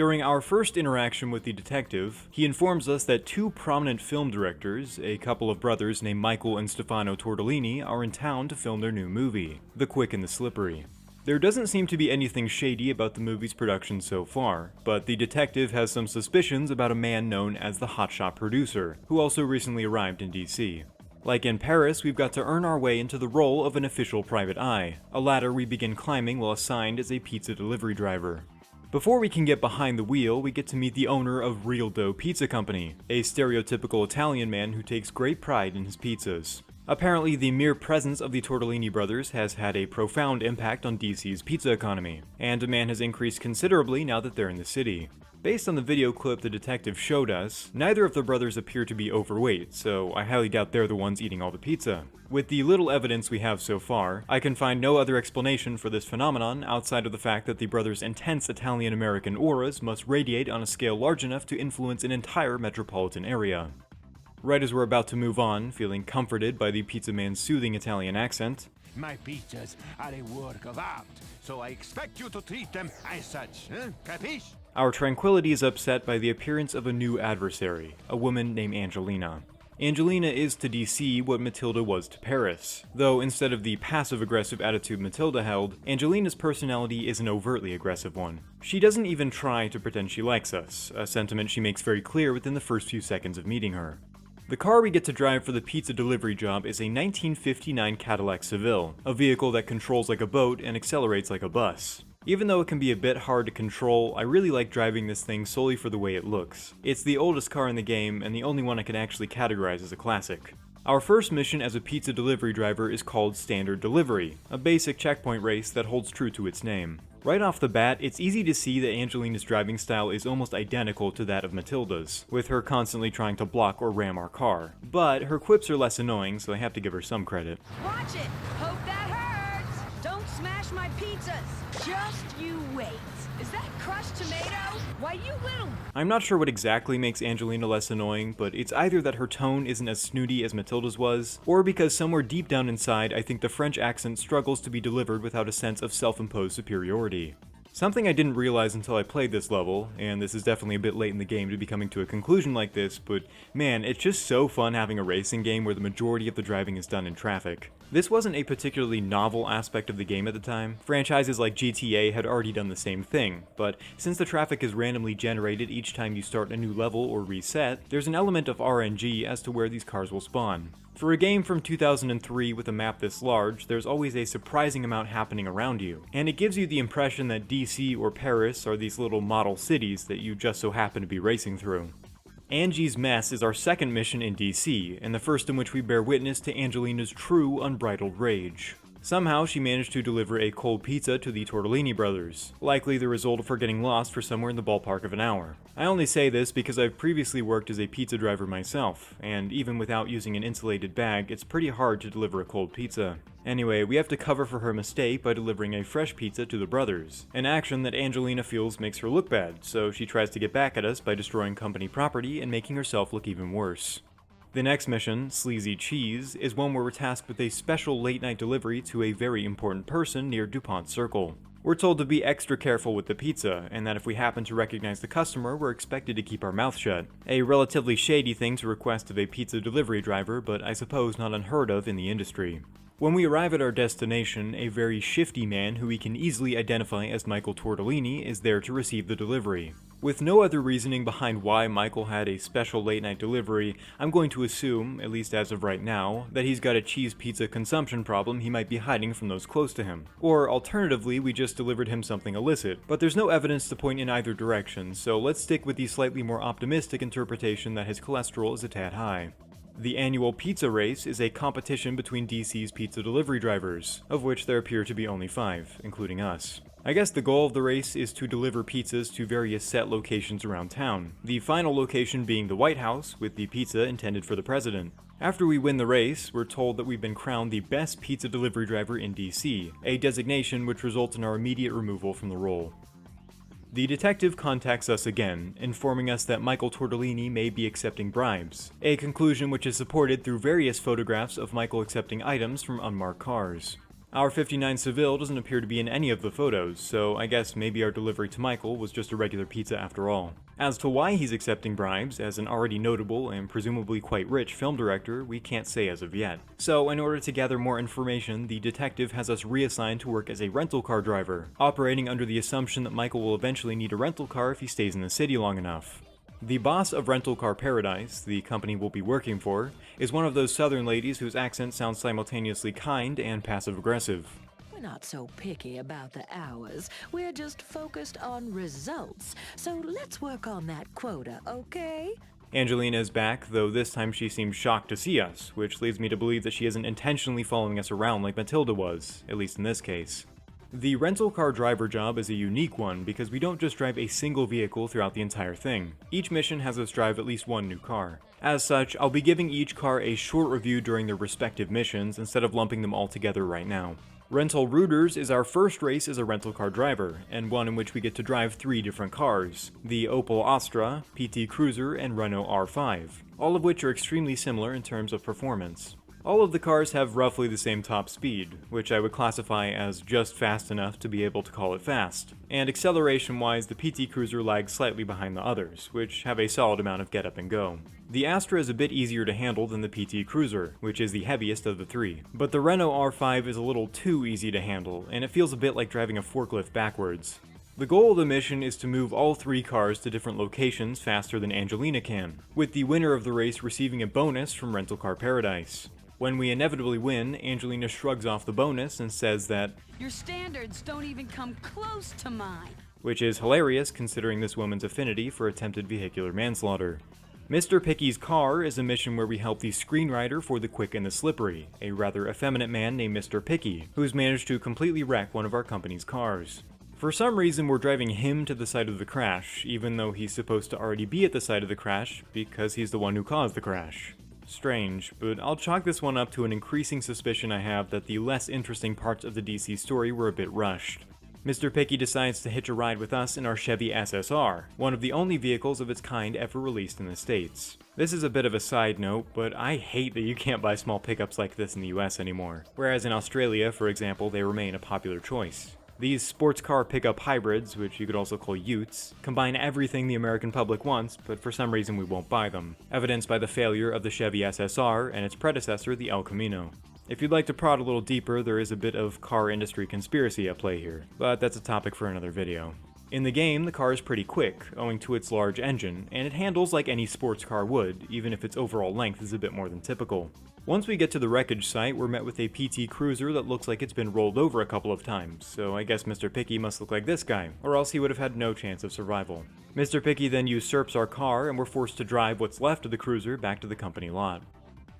During our first interaction with the detective, he informs us that two prominent film directors, a couple of brothers named Michael and Stefano Tortellini, are in town to film their new movie, The Quick and the Slippery. There doesn't seem to be anything shady about the movie's production so far, but the detective has some suspicions about a man known as the hotshot producer, who also recently arrived in DC. Like in Paris, we've got to earn our way into the role of an official private eye, a ladder we begin climbing while assigned as a pizza delivery driver. Before we can get behind the wheel, we get to meet the owner of Real Dough Pizza Company, a stereotypical Italian man who takes great pride in his pizzas. Apparently, the mere presence of the Tortellini brothers has had a profound impact on DC's pizza economy, and demand has increased considerably now that they're in the city. Based on the video clip the detective showed us, neither of the brothers appear to be overweight, so I highly doubt they're the ones eating all the pizza. With the little evidence we have so far, I can find no other explanation for this phenomenon outside of the fact that the brothers' intense Italian-American auras must radiate on a scale large enough to influence an entire metropolitan area. Right as we're about to move on, feeling comforted by the pizza man's soothing Italian accent, "My pizzas are a work of art, so I expect you to treat them as such, capiche?" Our tranquility is upset by the appearance of a new adversary, a woman named Angelina. Angelina is to DC what Matilda was to Paris, though instead of the passive-aggressive attitude Matilda held, Angelina's personality is an overtly aggressive one. She doesn't even try to pretend she likes us, a sentiment she makes very clear within the first few seconds of meeting her. The car we get to drive for the pizza delivery job is a 1959 Cadillac Seville, a vehicle that controls like a boat and accelerates like a bus. Even though it can be a bit hard to control, I really like driving this thing solely for the way it looks. It's the oldest car in the game, and the only one I can actually categorize as a classic. Our first mission as a pizza delivery driver is called Standard Delivery, a basic checkpoint race that holds true to its name. Right off the bat, it's easy to see that Angelina's driving style is almost identical to that of Matilda's, with her constantly trying to block or ram our car. But her quips are less annoying, so I have to give her some credit. Watch it! Hope that hurts! Don't smash my pizzas! Just you wait. Is that crushed tomato? Why, you little... I'm not sure what exactly makes Angelina less annoying, but it's either that her tone isn't as snooty as Matilda's was, or because somewhere deep down inside I think the French accent struggles to be delivered without a sense of self-imposed superiority. Something I didn't realize until I played this level, and this is definitely a bit late in the game to be coming to a conclusion like this, but man, it's just so fun having a racing game where the majority of the driving is done in traffic. This wasn't a particularly novel aspect of the game at the time. Franchises like GTA had already done the same thing, but since the traffic is randomly generated each time you start a new level or reset, there's an element of RNG as to where these cars will spawn. For a game from 2003 with a map this large, there's always a surprising amount happening around you, and it gives you the impression that DC or Paris are these little model cities that you just so happen to be racing through. Angie's Mess is our second mission in DC, and the first in which we bear witness to Angelina's true unbridled rage. Somehow, she managed to deliver a cold pizza to the Tortellini brothers, likely the result of her getting lost for somewhere in the ballpark of an hour. I only say this because I've previously worked as a pizza driver myself, and even without using an insulated bag, it's pretty hard to deliver a cold pizza. Anyway, we have to cover for her mistake by delivering a fresh pizza to the brothers, an action that Angelina feels makes her look bad, so she tries to get back at us by destroying company property and making herself look even worse. The next mission, Sleazy Cheese, is one where we're tasked with a special late-night delivery to a very important person near DuPont Circle. We're told to be extra careful with the pizza, and that if we happen to recognize the customer, we're expected to keep our mouth shut. A relatively shady thing to request of a pizza delivery driver, but I suppose not unheard of in the industry. When we arrive at our destination, a very shifty man who we can easily identify as Michael Tortellini is there to receive the delivery. With no other reasoning behind why Michael had a special late-night delivery, I'm going to assume, at least as of right now, that he's got a cheese pizza consumption problem he might be hiding from those close to him. Or alternatively, we just delivered him something illicit, but there's no evidence to point in either direction, so let's stick with the slightly more optimistic interpretation that his cholesterol is a tad high. The annual pizza race is a competition between DC's pizza delivery drivers, of which there appear to be only 5, including us. I guess the goal of the race is to deliver pizzas to various set locations around town, the final location being the White House, with the pizza intended for the president. After we win the race, we're told that we've been crowned the best pizza delivery driver in DC, a designation which results in our immediate removal from the role. The detective contacts us again, informing us that Michael Tortellini may be accepting bribes, a conclusion which is supported through various photographs of Michael accepting items from unmarked cars. Our 59 Seville doesn't appear to be in any of the photos, so I guess maybe our delivery to Michael was just a regular pizza after all. As to why he's accepting bribes, as an already notable and presumably quite rich film director, we can't say as of yet. So, in order to gather more information, the detective has us reassigned to work as a rental car driver, operating under the assumption that Michael will eventually need a rental car if he stays in the city long enough. The boss of Rental Car Paradise, the company we'll be working for, is one of those southern ladies whose accent sounds simultaneously kind and passive-aggressive. We're not so picky about the hours. We're just focused on results. So let's work on that quota, okay? Angelina is back, though this time she seems shocked to see us, which leads me to believe that she isn't intentionally following us around like Matilda was, at least in this case. The rental car driver job is a unique one because we don't just drive a single vehicle throughout the entire thing. Each mission has us drive at least one new car. As such, I'll be giving each car a short review during their respective missions instead of lumping them all together right now. Rental Rooters is our first race as a rental car driver, and one in which we get to drive 3 different cars: the Opel Astra, PT Cruiser, and Renault R5, all of which are extremely similar in terms of performance. All of the cars have roughly the same top speed, which I would classify as just fast enough to be able to call it fast, and acceleration-wise the PT Cruiser lags slightly behind the others, which have a solid amount of get up and go. The Astra is a bit easier to handle than the PT Cruiser, which is the heaviest of the 3, but the Renault R5 is a little too easy to handle, and it feels a bit like driving a forklift backwards. The goal of the mission is to move all 3 cars to different locations faster than Angelina can, with the winner of the race receiving a bonus from Rental Car Paradise. When we inevitably win, Angelina shrugs off the bonus and says that, "Your standards don't even come close to mine." Which is hilarious considering this woman's affinity for attempted vehicular manslaughter. Mr. Picky's Car is a mission where we help the screenwriter for The Quick and the Slippery, a rather effeminate man named Mr. Picky, who's managed to completely wreck one of our company's cars. For some reason, we're driving him to the site of the crash, even though he's supposed to already be at the site of the crash because he's the one who caused the crash. Strange, but I'll chalk this one up to an increasing suspicion I have that the less interesting parts of the DC story were a bit rushed. Mr. Picky decides to hitch a ride with us in our Chevy SSR, one of the only vehicles of its kind ever released in the States. This is a bit of a side note, but I hate that you can't buy small pickups like this in the US anymore, whereas in Australia, for example, they remain a popular choice. These sports car pickup hybrids, which you could also call utes, combine everything the American public wants, but for some reason we won't buy them, evidenced by the failure of the Chevy SSR and its predecessor, the El Camino. If you'd like to prod a little deeper, there is a bit of car industry conspiracy at play here, but that's a topic for another video. In the game, the car is pretty quick, owing to its large engine, and it handles like any sports car would, even if its overall length is a bit more than typical. Once we get to the wreckage site, we're met with a PT Cruiser that looks like it's been rolled over a couple of times, so I guess Mr. Picky must look like this guy, or else he would have had no chance of survival. Mr. Picky then usurps our car, and we're forced to drive what's left of the cruiser back to the company lot.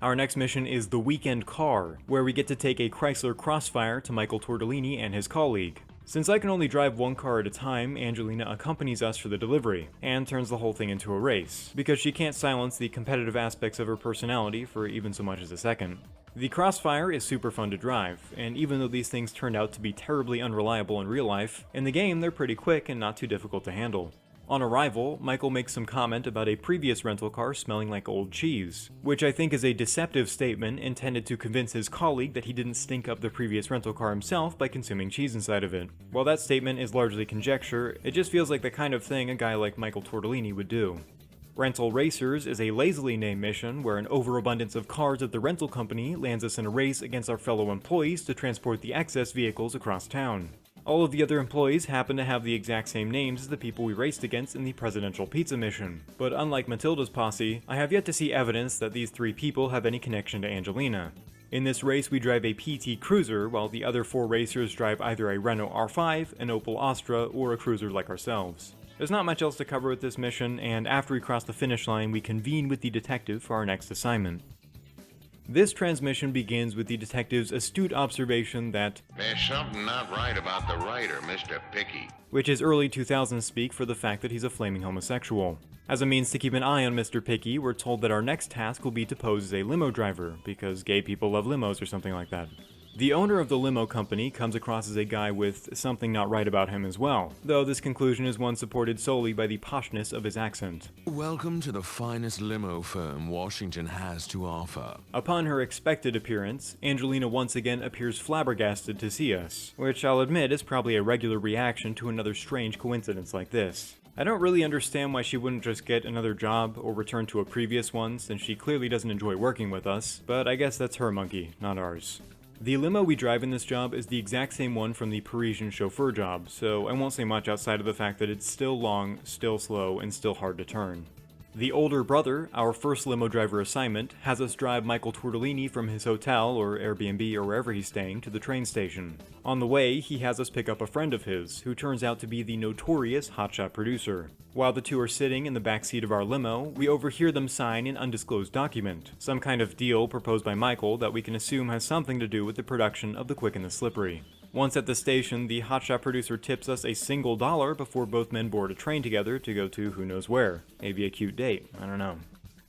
Our next mission is the Weekend Car, where we get to take a Chrysler Crossfire to Michael Tortellini and his colleague. Since I can only drive one car at a time, Angelina accompanies us for the delivery, and turns the whole thing into a race, because she can't silence the competitive aspects of her personality for even so much as a second. The Crossfire is super fun to drive, and even though these things turned out to be terribly unreliable in real life, in the game they're pretty quick and not too difficult to handle. On arrival, Michael makes some comment about a previous rental car smelling like old cheese, which I think is a deceptive statement intended to convince his colleague that he didn't stink up the previous rental car himself by consuming cheese inside of it. While that statement is largely conjecture, it just feels like the kind of thing a guy like Michael Tortellini would do. Rental Racers is a lazily named mission where an overabundance of cars at the rental company lands us in a race against our fellow employees to transport the excess vehicles across town. All of the other employees happen to have the exact same names as the people we raced against in the Presidential Pizza mission, but unlike Matilda's posse, I have yet to see evidence that these 3 people have any connection to Angelina. In this race we drive a PT Cruiser, while the other 4 racers drive either a Renault R5, an Opel Astra, or a cruiser like ourselves. There's not much else to cover with this mission, and after we cross the finish line we convene with the detective for our next assignment. This transmission begins with the detective's astute observation that there's something not right about the writer, Mr. Picky. Which is early 2000s speak for the fact that he's a flaming homosexual. As a means to keep an eye on Mr. Picky, we're told that our next task will be to pose as a limo driver, because gay people love limos or something like that. The owner of the limo company comes across as a guy with something not right about him as well, though this conclusion is one supported solely by the poshness of his accent. Welcome to the finest limo firm Washington has to offer. Upon her expected appearance, Angelina once again appears flabbergasted to see us, which I'll admit is probably a regular reaction to another strange coincidence like this. I don't really understand why she wouldn't just get another job or return to a previous one, since she clearly doesn't enjoy working with us, but I guess that's her monkey, not ours. The limo we drive in this job is the exact same one from the Parisian chauffeur job, so I won't say much outside of the fact that it's still long, still slow, and still hard to turn. The older brother, our first limo driver assignment, has us drive Michael Tortellini from his hotel or Airbnb or wherever he's staying to the train station. On the way, he has us pick up a friend of his, who turns out to be the notorious hotshot producer. While the two are sitting in the backseat of our limo, we overhear them sign an undisclosed document, some kind of deal proposed by Michael that we can assume has something to do with the production of The Quick and the Slippery. Once at the station, the hotshot producer tips us $1 before both men board a train together to go to who knows where. Maybe a cute date, I don't know.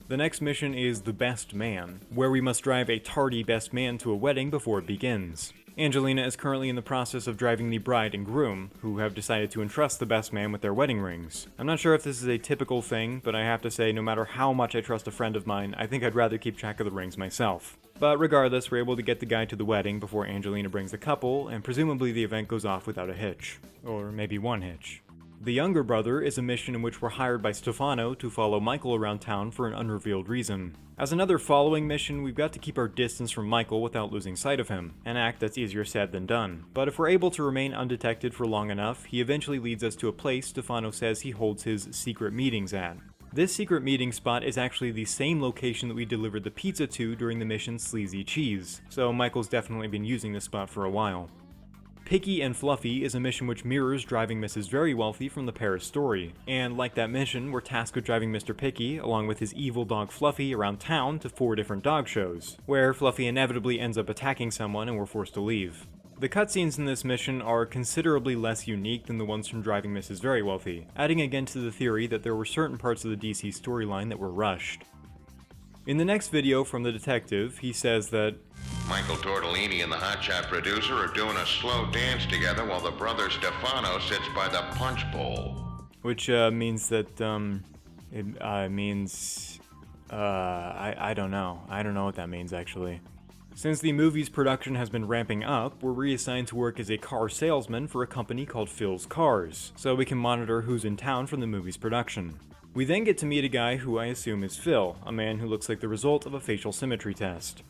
The next mission is The Best Man, where we must drive a tardy best man to a wedding before it begins. Angelina is currently in the process of driving the bride and groom, who have decided to entrust the best man with their wedding rings. I'm not sure if this is a typical thing, but I have to say no matter how much I trust a friend of mine, I think I'd rather keep track of the rings myself. But regardless, we're able to get the guy to the wedding before Angelina brings the couple, and presumably the event goes off without a hitch. Or maybe one hitch. The younger brother is a mission in which we're hired by Stefano to follow Michael around town for an unrevealed reason. As another following mission, we've got to keep our distance from Michael without losing sight of him, an act that's easier said than done. But if we're able to remain undetected for long enough, he eventually leads us to a place Stefano says he holds his secret meetings at. This secret meeting spot is actually the same location that we delivered the pizza to during the mission Sleazy Cheese, so Michael's definitely been using this spot for a while. Picky and Fluffy is a mission which mirrors driving Mrs. Very Wealthy from the Paris story, and like that mission, we're tasked with driving Mr. Picky, along with his evil dog Fluffy, around town to 4 different dog shows, where Fluffy inevitably ends up attacking someone and we're forced to leave. The cutscenes in this mission are considerably less unique than the ones from driving Mrs. Very Wealthy, adding again to the theory that there were certain parts of the DC storyline that were rushed. In the next video from the detective, he says that Michael Tortellini and the hotshot producer are doing a slow dance together while the brother Stefano sits by the punch bowl. Which means that, I don't know. I don't know what that means, actually. Since the movie's production has been ramping up, we're reassigned to work as a car salesman for a company called Phil's Cars, so we can monitor who's in town from the movie's production. We then get to meet a guy who I assume is Phil, a man who looks like the result of a facial symmetry test.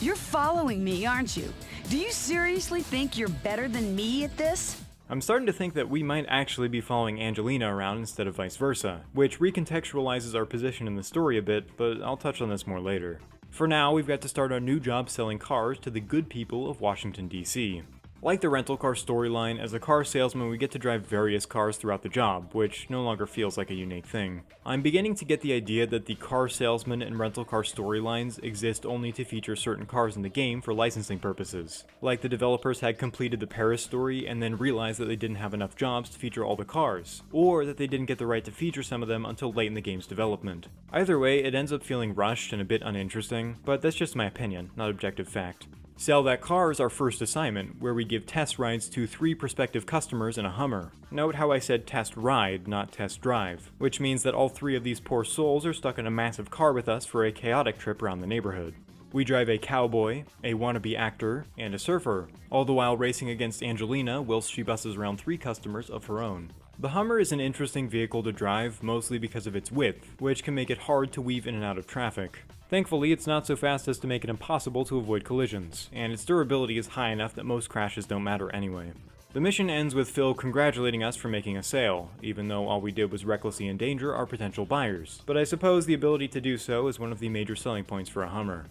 You're following me, aren't you? Do you seriously think you're better than me at this? I'm starting to think that we might actually be following Angelina around instead of vice versa, which recontextualizes our position in the story a bit, but I'll touch on this more later. For now, we've got to start our new job selling cars to the good people of Washington, D.C. Like the rental car storyline, as a car salesman we get to drive various cars throughout the job, which no longer feels like a unique thing. I'm beginning to get the idea that the car salesman and rental car storylines exist only to feature certain cars in the game for licensing purposes. Like the developers had completed the Paris story and then realized that they didn't have enough jobs to feature all the cars, or that they didn't get the right to feature some of them until late in the game's development. Either way, it ends up feeling rushed and a bit uninteresting, but that's just my opinion, not objective fact. Sell That Car is our first assignment, where we give test rides to 3 prospective customers in a Hummer. Note how I said test ride, not test drive, which means that all 3 of these poor souls are stuck in a massive car with us for a chaotic trip around the neighborhood. We drive a cowboy, a wannabe actor, and a surfer, all the while racing against Angelina whilst she buses around 3 customers of her own. The Hummer is an interesting vehicle to drive, mostly because of its width, which can make it hard to weave in and out of traffic. Thankfully, it's not so fast as to make it impossible to avoid collisions, and its durability is high enough that most crashes don't matter anyway. The mission ends with Phil congratulating us for making a sale, even though all we did was recklessly endanger our potential buyers, but I suppose the ability to do so is one of the major selling points for a Hummer.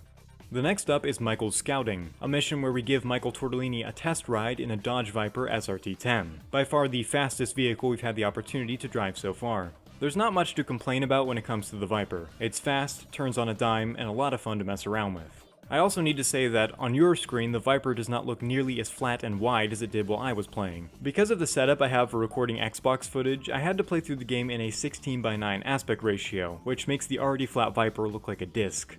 The next up is Michael's Scouting, a mission where we give Michael Tortellini a test ride in a Dodge Viper SRT10, by far the fastest vehicle we've had the opportunity to drive so far. There's not much to complain about when it comes to the Viper. It's fast, turns on a dime, and a lot of fun to mess around with. I also need to say that on your screen the Viper does not look nearly as flat and wide as it did while I was playing. Because of the setup I have for recording Xbox footage, I had to play through the game in a 16:9 aspect ratio, which makes the already flat Viper look like a disc.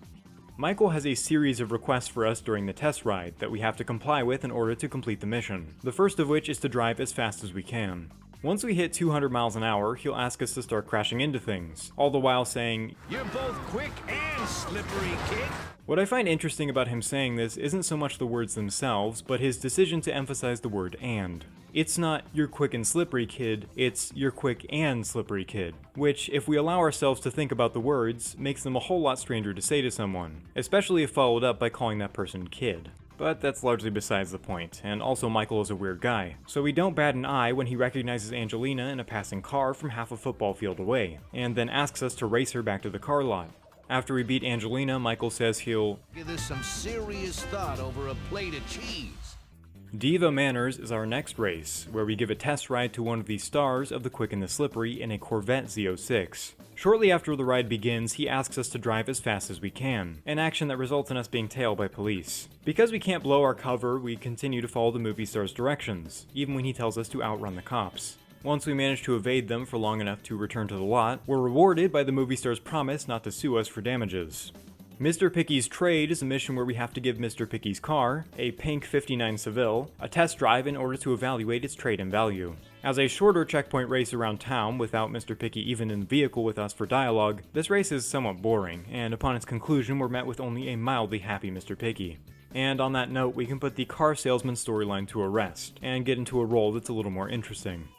Michael has a series of requests for us during the test ride that we have to comply with in order to complete the mission, the first of which is to drive as fast as we can. Once we hit 200 miles an hour, he'll ask us to start crashing into things, all the while saying, "You're both quick and slippery, kid." What I find interesting about him saying this isn't so much the words themselves, but his decision to emphasize the word "and." It's not "you're quick and slippery, kid," it's "you're quick and slippery, kid," which, if we allow ourselves to think about the words, makes them a whole lot stranger to say to someone, especially if followed up by calling that person kid. But that's largely besides the point, and also Michael is a weird guy, so we don't bat an eye when he recognizes Angelina in a passing car from half a football field away, and then asks us to race her back to the car lot. After we beat Angelina, Michael says he'll give this some serious thought over a plate of cheese. Diva Manners is our next race, where we give a test ride to one of the stars of the Quick and the Slippery in a Corvette Z06. Shortly after the ride begins, he asks us to drive as fast as we can, an action that results in us being tailed by police. Because we can't blow our cover, we continue to follow the movie star's directions, even when he tells us to outrun the cops. Once we manage to evade them for long enough to return to the lot, we're rewarded by the movie star's promise not to sue us for damages. Mr. Picky's Trade is a mission where we have to give Mr. Picky's car, a pink 59 Seville, a test drive in order to evaluate its trade and value. As a shorter checkpoint race around town without Mr. Picky even in the vehicle with us for dialogue, this race is somewhat boring, and upon its conclusion we're met with only a mildly happy Mr. Picky. And on that note, we can put the car salesman storyline to a rest, and get into a role that's a little more interesting.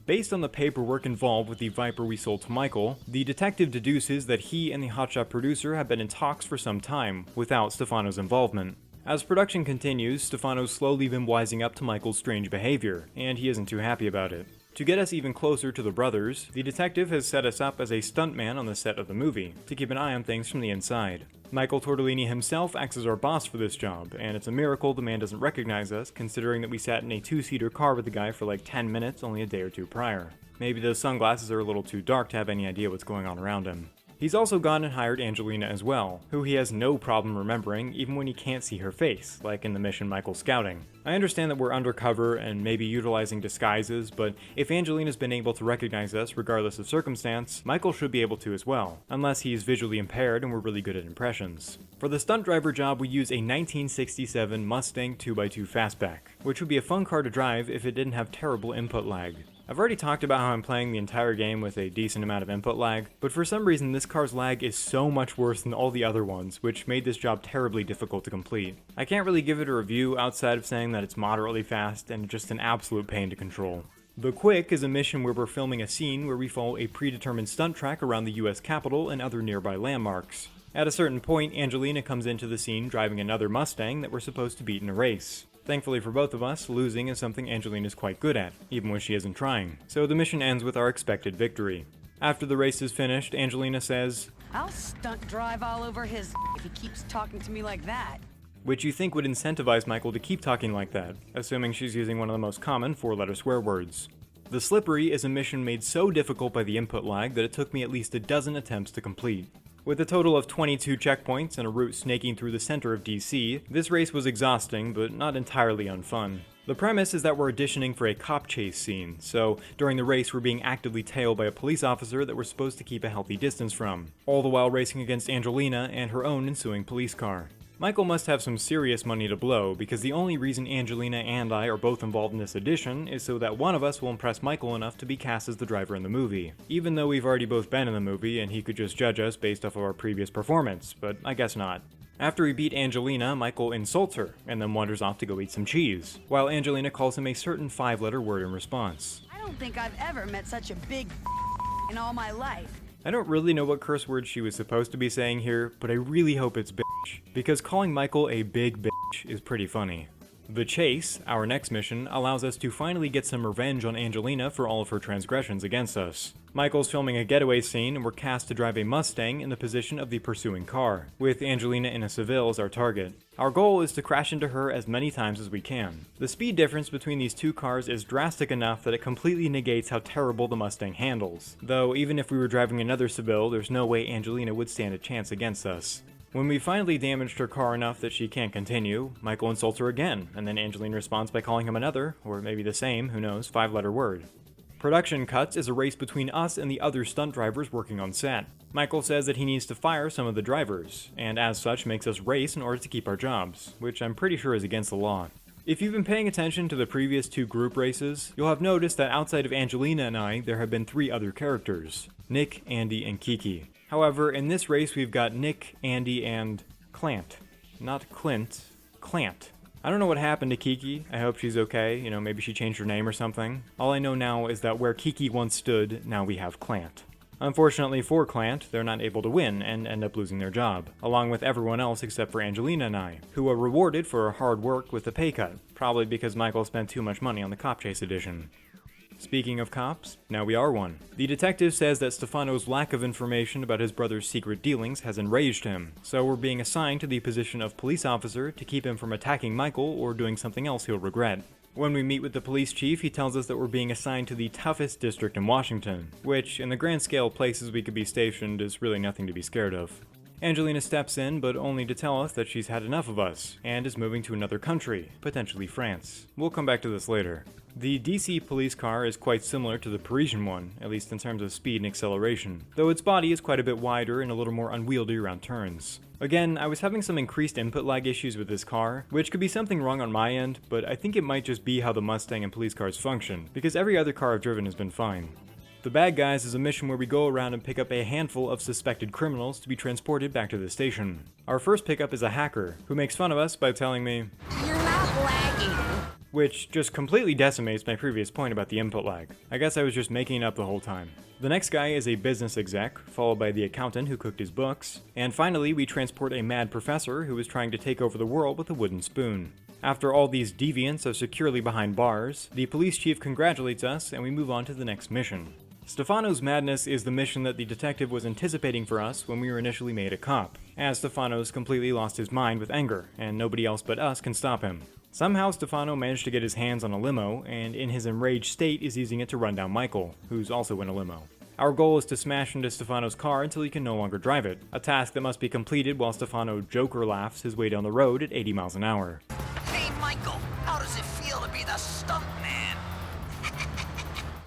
Based on the paperwork involved with the Viper we sold to Michael, the detective deduces that he and the hotshot producer have been in talks for some time, without Stefano's involvement. As production continues, Stefano's slowly been wising up to Michael's strange behavior, and he isn't too happy about it. To get us even closer to the brothers, the detective has set us up as a stuntman on the set of the movie, to keep an eye on things from the inside. Michael Tortellini himself acts as our boss for this job, and it's a miracle the man doesn't recognize us, considering that we sat in a two-seater car with the guy for like 10 minutes only a day or two prior. Maybe those sunglasses are a little too dark to have any idea what's going on around him. He's also gone and hired Angelina as well, who he has no problem remembering even when he can't see her face, like in the mission Michael's scouting. I understand that we're undercover and maybe utilizing disguises, but if Angelina's been able to recognize us regardless of circumstance, Michael should be able to as well, unless he's visually impaired and we're really good at impressions. For the stunt driver job, we use a 1967 Mustang 2x2 Fastback, which would be a fun car to drive if it didn't have terrible input lag. I've already talked about how I'm playing the entire game with a decent amount of input lag, but for some reason this car's lag is so much worse than all the other ones, which made this job terribly difficult to complete. I can't really give it a review outside of saying that it's moderately fast and just an absolute pain to control. The Quick is a mission where we're filming a scene where we follow a predetermined stunt track around the US Capitol and other nearby landmarks. At a certain point, Angelina comes into the scene driving another Mustang that we're supposed to beat in a race. Thankfully for both of us, losing is something Angelina's quite good at, even when she isn't trying, so the mission ends with our expected victory. After the race is finished, Angelina says, "I'll stunt drive all over his if he keeps talking to me like that." Which you think would incentivize Michael to keep talking like that, assuming she's using one of the most common four-letter swear words. The Slippery is a mission made so difficult by the input lag that it took me at least a dozen attempts to complete. With a total of 22 checkpoints and a route snaking through the center of DC, this race was exhausting, but not entirely unfun. The premise is that we're auditioning for a cop chase scene, so during the race we're being actively tailed by a police officer that we're supposed to keep a healthy distance from, all the while racing against Angelina and her own ensuing police car. Michael must have some serious money to blow, because the only reason Angelina and I are both involved in this audition is so that one of us will impress Michael enough to be cast as the driver in the movie, even though we've already both been in the movie and he could just judge us based off of our previous performance, but I guess not. After we beat Angelina, Michael insults her, and then wanders off to go eat some cheese, while Angelina calls him a certain 5-letter word in response. I don't think I've ever met such a big in all my life. I don't really know what curse word she was supposed to be saying here, but I really hope it's bitch, because calling Michael a big bitch is pretty funny. The Chase, our next mission, allows us to finally get some revenge on Angelina for all of her transgressions against us. Michael's filming a getaway scene and we're cast to drive a Mustang in the position of the pursuing car, with Angelina in a Seville as our target. Our goal is to crash into her as many times as we can. The speed difference between these two cars is drastic enough that it completely negates how terrible the Mustang handles, though even if we were driving another Seville, there's no way Angelina would stand a chance against us. When we finally damaged her car enough that she can't continue, Michael insults her again, and then Angelina responds by calling him another, or maybe the same, who knows, 5-letter word. Production cuts is a race between us and the other stunt drivers working on set. Michael says that he needs to fire some of the drivers, and as such makes us race in order to keep our jobs, which I'm pretty sure is against the law. If you've been paying attention to the previous 2 group races, you'll have noticed that outside of Angelina and I, there have been 3 other characters: Nick, Andy, and Kiki. However, in this race we've got Nick, Andy, and Clant. Not Clint, Clant. I don't know what happened to Kiki. I hope she's okay. You know, maybe she changed her name or something. All I know now is that where Kiki once stood, now we have Clant. Unfortunately for Clant, they're not able to win and end up losing their job, along with everyone else except for Angelina and I, who are rewarded for our hard work with a pay cut, probably because Michael spent too much money on the Cop Chase edition. Speaking of cops, now we are one. The detective says that Stefano's lack of information about his brother's secret dealings has enraged him, so we're being assigned to the position of police officer to keep him from attacking Michael or doing something else he'll regret. When we meet with the police chief, he tells us that we're being assigned to the toughest district in Washington, which, in the grand scale of places we could be stationed, is really nothing to be scared of. Angelina steps in, but only to tell us that she's had enough of us, and is moving to another country, potentially France. We'll come back to this later. The DC police car is quite similar to the Parisian one, at least in terms of speed and acceleration, though its body is quite a bit wider and a little more unwieldy around turns. Again, I was having some increased input lag issues with this car, which could be something wrong on my end, but I think it might just be how the Mustang and police cars function, because every other car I've driven has been fine. The Bad Guys is a mission where we go around and pick up a handful of suspected criminals to be transported back to the station. Our first pickup is a hacker, who makes fun of us by telling me, "You're not lagging," which just completely decimates my previous point about the input lag. I guess I was just making it up the whole time. The next guy is a business exec, followed by the accountant who cooked his books, and finally we transport a mad professor who is trying to take over the world with a wooden spoon. After all these deviants are securely behind bars, the police chief congratulates us and we move on to the next mission. Stefano's Madness is the mission that the detective was anticipating for us when we were initially made a cop, as Stefano's completely lost his mind with anger, and nobody else but us can stop him. Somehow Stefano managed to get his hands on a limo, and in his enraged state is using it to run down Michael, who's also in a limo. Our goal is to smash into Stefano's car until he can no longer drive it, a task that must be completed while Stefano Joker laughs his way down the road at 80 miles an hour. Hey Michael, how does it feel to be the stunt man?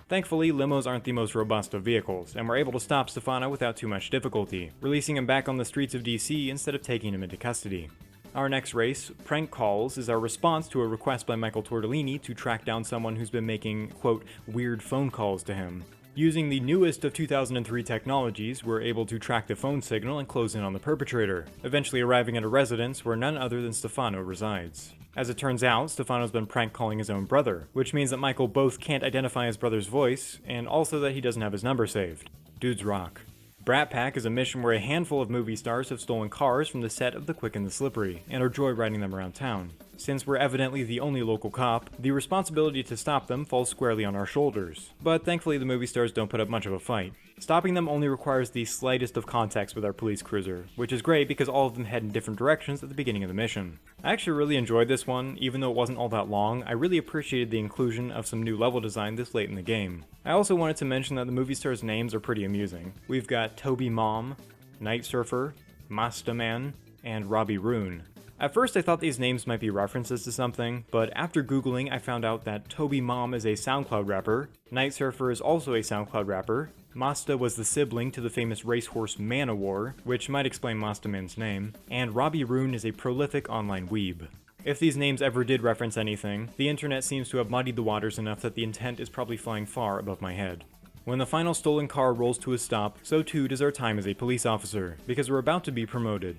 Thankfully, limos aren't the most robust of vehicles, and we're able to stop Stefano without too much difficulty, releasing him back on the streets of DC instead of taking him into custody. Our next race, Prank Calls, is our response to a request by Michael Tortellini to track down someone who's been making, quote, weird phone calls to him. Using the newest of 2003 technologies, we're able to track the phone signal and close in on the perpetrator, eventually arriving at a residence where none other than Stefano resides. As it turns out, Stefano's been prank calling his own brother, which means that Michael both can't identify his brother's voice, and also that he doesn't have his number saved. Dudes rock. Brat Pack is a mission where a handful of movie stars have stolen cars from the set of The Quick and the Slippery, and are joyriding them around town. Since we're evidently the only local cop, the responsibility to stop them falls squarely on our shoulders. But thankfully the movie stars don't put up much of a fight. Stopping them only requires the slightest of contacts with our police cruiser, which is great because all of them head in different directions at the beginning of the mission. I actually really enjoyed this one, even though it wasn't all that long. I really appreciated the inclusion of some new level design this late in the game. I also wanted to mention that the movie stars' names are pretty amusing. We've got Toby Mom, Night Surfer, Masta Man, and Robbie Rune. At first I thought these names might be references to something, but after googling I found out that Toby Mom is a SoundCloud rapper, Night Surfer is also a SoundCloud rapper, Masta was the sibling to the famous racehorse Manowar, which might explain Masta Man's name, and Robbie Rune is a prolific online weeb. If these names ever did reference anything, the internet seems to have muddied the waters enough that the intent is probably flying far above my head. When the final stolen car rolls to a stop, so too does our time as a police officer, because we're about to be promoted.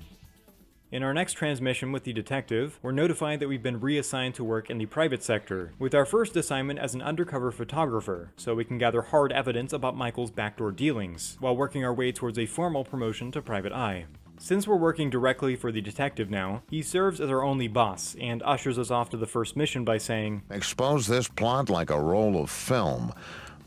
In our next transmission with the detective, we're notified that we've been reassigned to work in the private sector, with our first assignment as an undercover photographer, so we can gather hard evidence about Michael's backdoor dealings, while working our way towards a formal promotion to private eye. Since we're working directly for the detective now, he serves as our only boss, and ushers us off to the first mission by saying, "Expose this plot like a roll of film.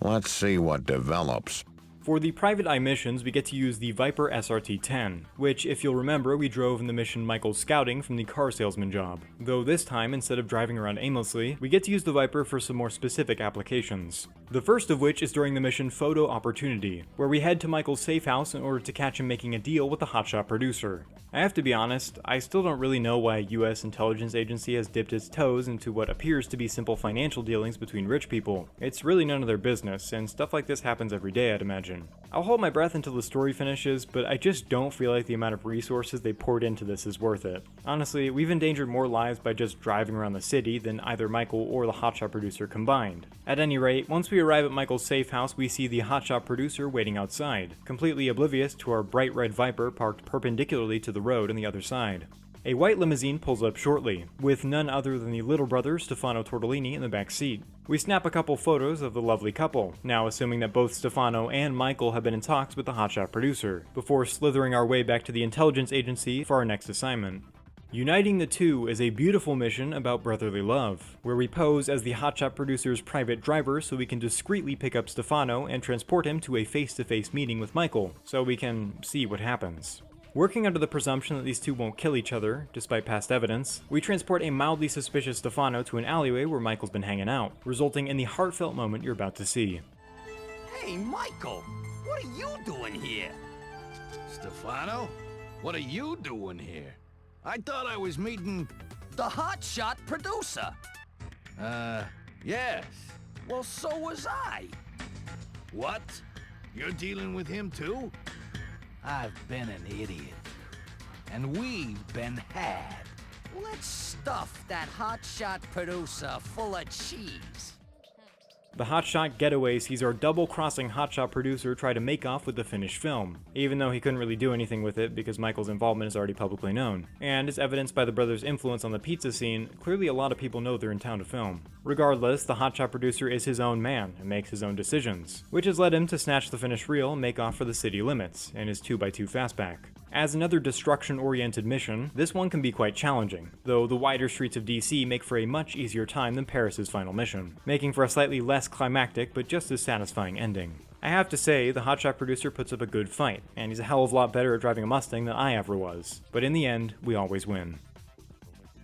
Let's see what develops." For the private eye missions, we get to use the Viper SRT-10, which, if you'll remember, we drove in the mission Michael's scouting from the car salesman job. Though this time, instead of driving around aimlessly, we get to use the Viper for some more specific applications. The first of which is during the mission Photo Opportunity, where we head to Michael's safe house in order to catch him making a deal with the hotshot producer. I have to be honest, I still don't really know why a US intelligence agency has dipped its toes into what appears to be simple financial dealings between rich people. It's really none of their business, and stuff like this happens every day, I'd imagine. I'll hold my breath until the story finishes, but I just don't feel like the amount of resources they poured into this is worth it. Honestly, we've endangered more lives by just driving around the city than either Michael or the hotshot producer combined. At any rate, once we arrive at Michael's safe house, we see the hotshot producer waiting outside, completely oblivious to our bright red Viper parked perpendicularly to the road on the other side. A white limousine pulls up shortly, with none other than the little brother Stefano Tortellini in the back seat. We snap a couple photos of the lovely couple, now assuming that both Stefano and Michael have been in talks with the hotshot producer, before slithering our way back to the intelligence agency for our next assignment. Uniting the two is a beautiful mission about brotherly love, where we pose as the hotshot producer's private driver so we can discreetly pick up Stefano and transport him to a face-to-face meeting with Michael, so we can see what happens. Working under the presumption that these two won't kill each other, despite past evidence, we transport a mildly suspicious Stefano to an alleyway where Michael's been hanging out, resulting in the heartfelt moment you're about to see. Hey, Michael, what are you doing here? Stefano, what are you doing here? I thought I was meeting... The hotshot producer. Yes. Well, so was I. What? You're dealing with him too? I've been an idiot. And we've been had. Let's stuff that hotshot producer full of cheese. The hotshot getaway sees our double-crossing hotshot producer try to make off with the finished film, even though he couldn't really do anything with it because Michael's involvement is already publicly known. And as evidenced by the brothers' influence on the pizza scene, clearly a lot of people know they're in town to film. Regardless, the hotshot producer is his own man and makes his own decisions, which has led him to snatch the finished reel and make off for the city limits in his 2x2 fastback. As another destruction-oriented mission, this one can be quite challenging, though the wider streets of DC make for a much easier time than Paris's final mission, making for a slightly less climactic but just as satisfying ending. I have to say, the hotshot producer puts up a good fight, and he's a hell of a lot better at driving a Mustang than I ever was, but in the end, we always win.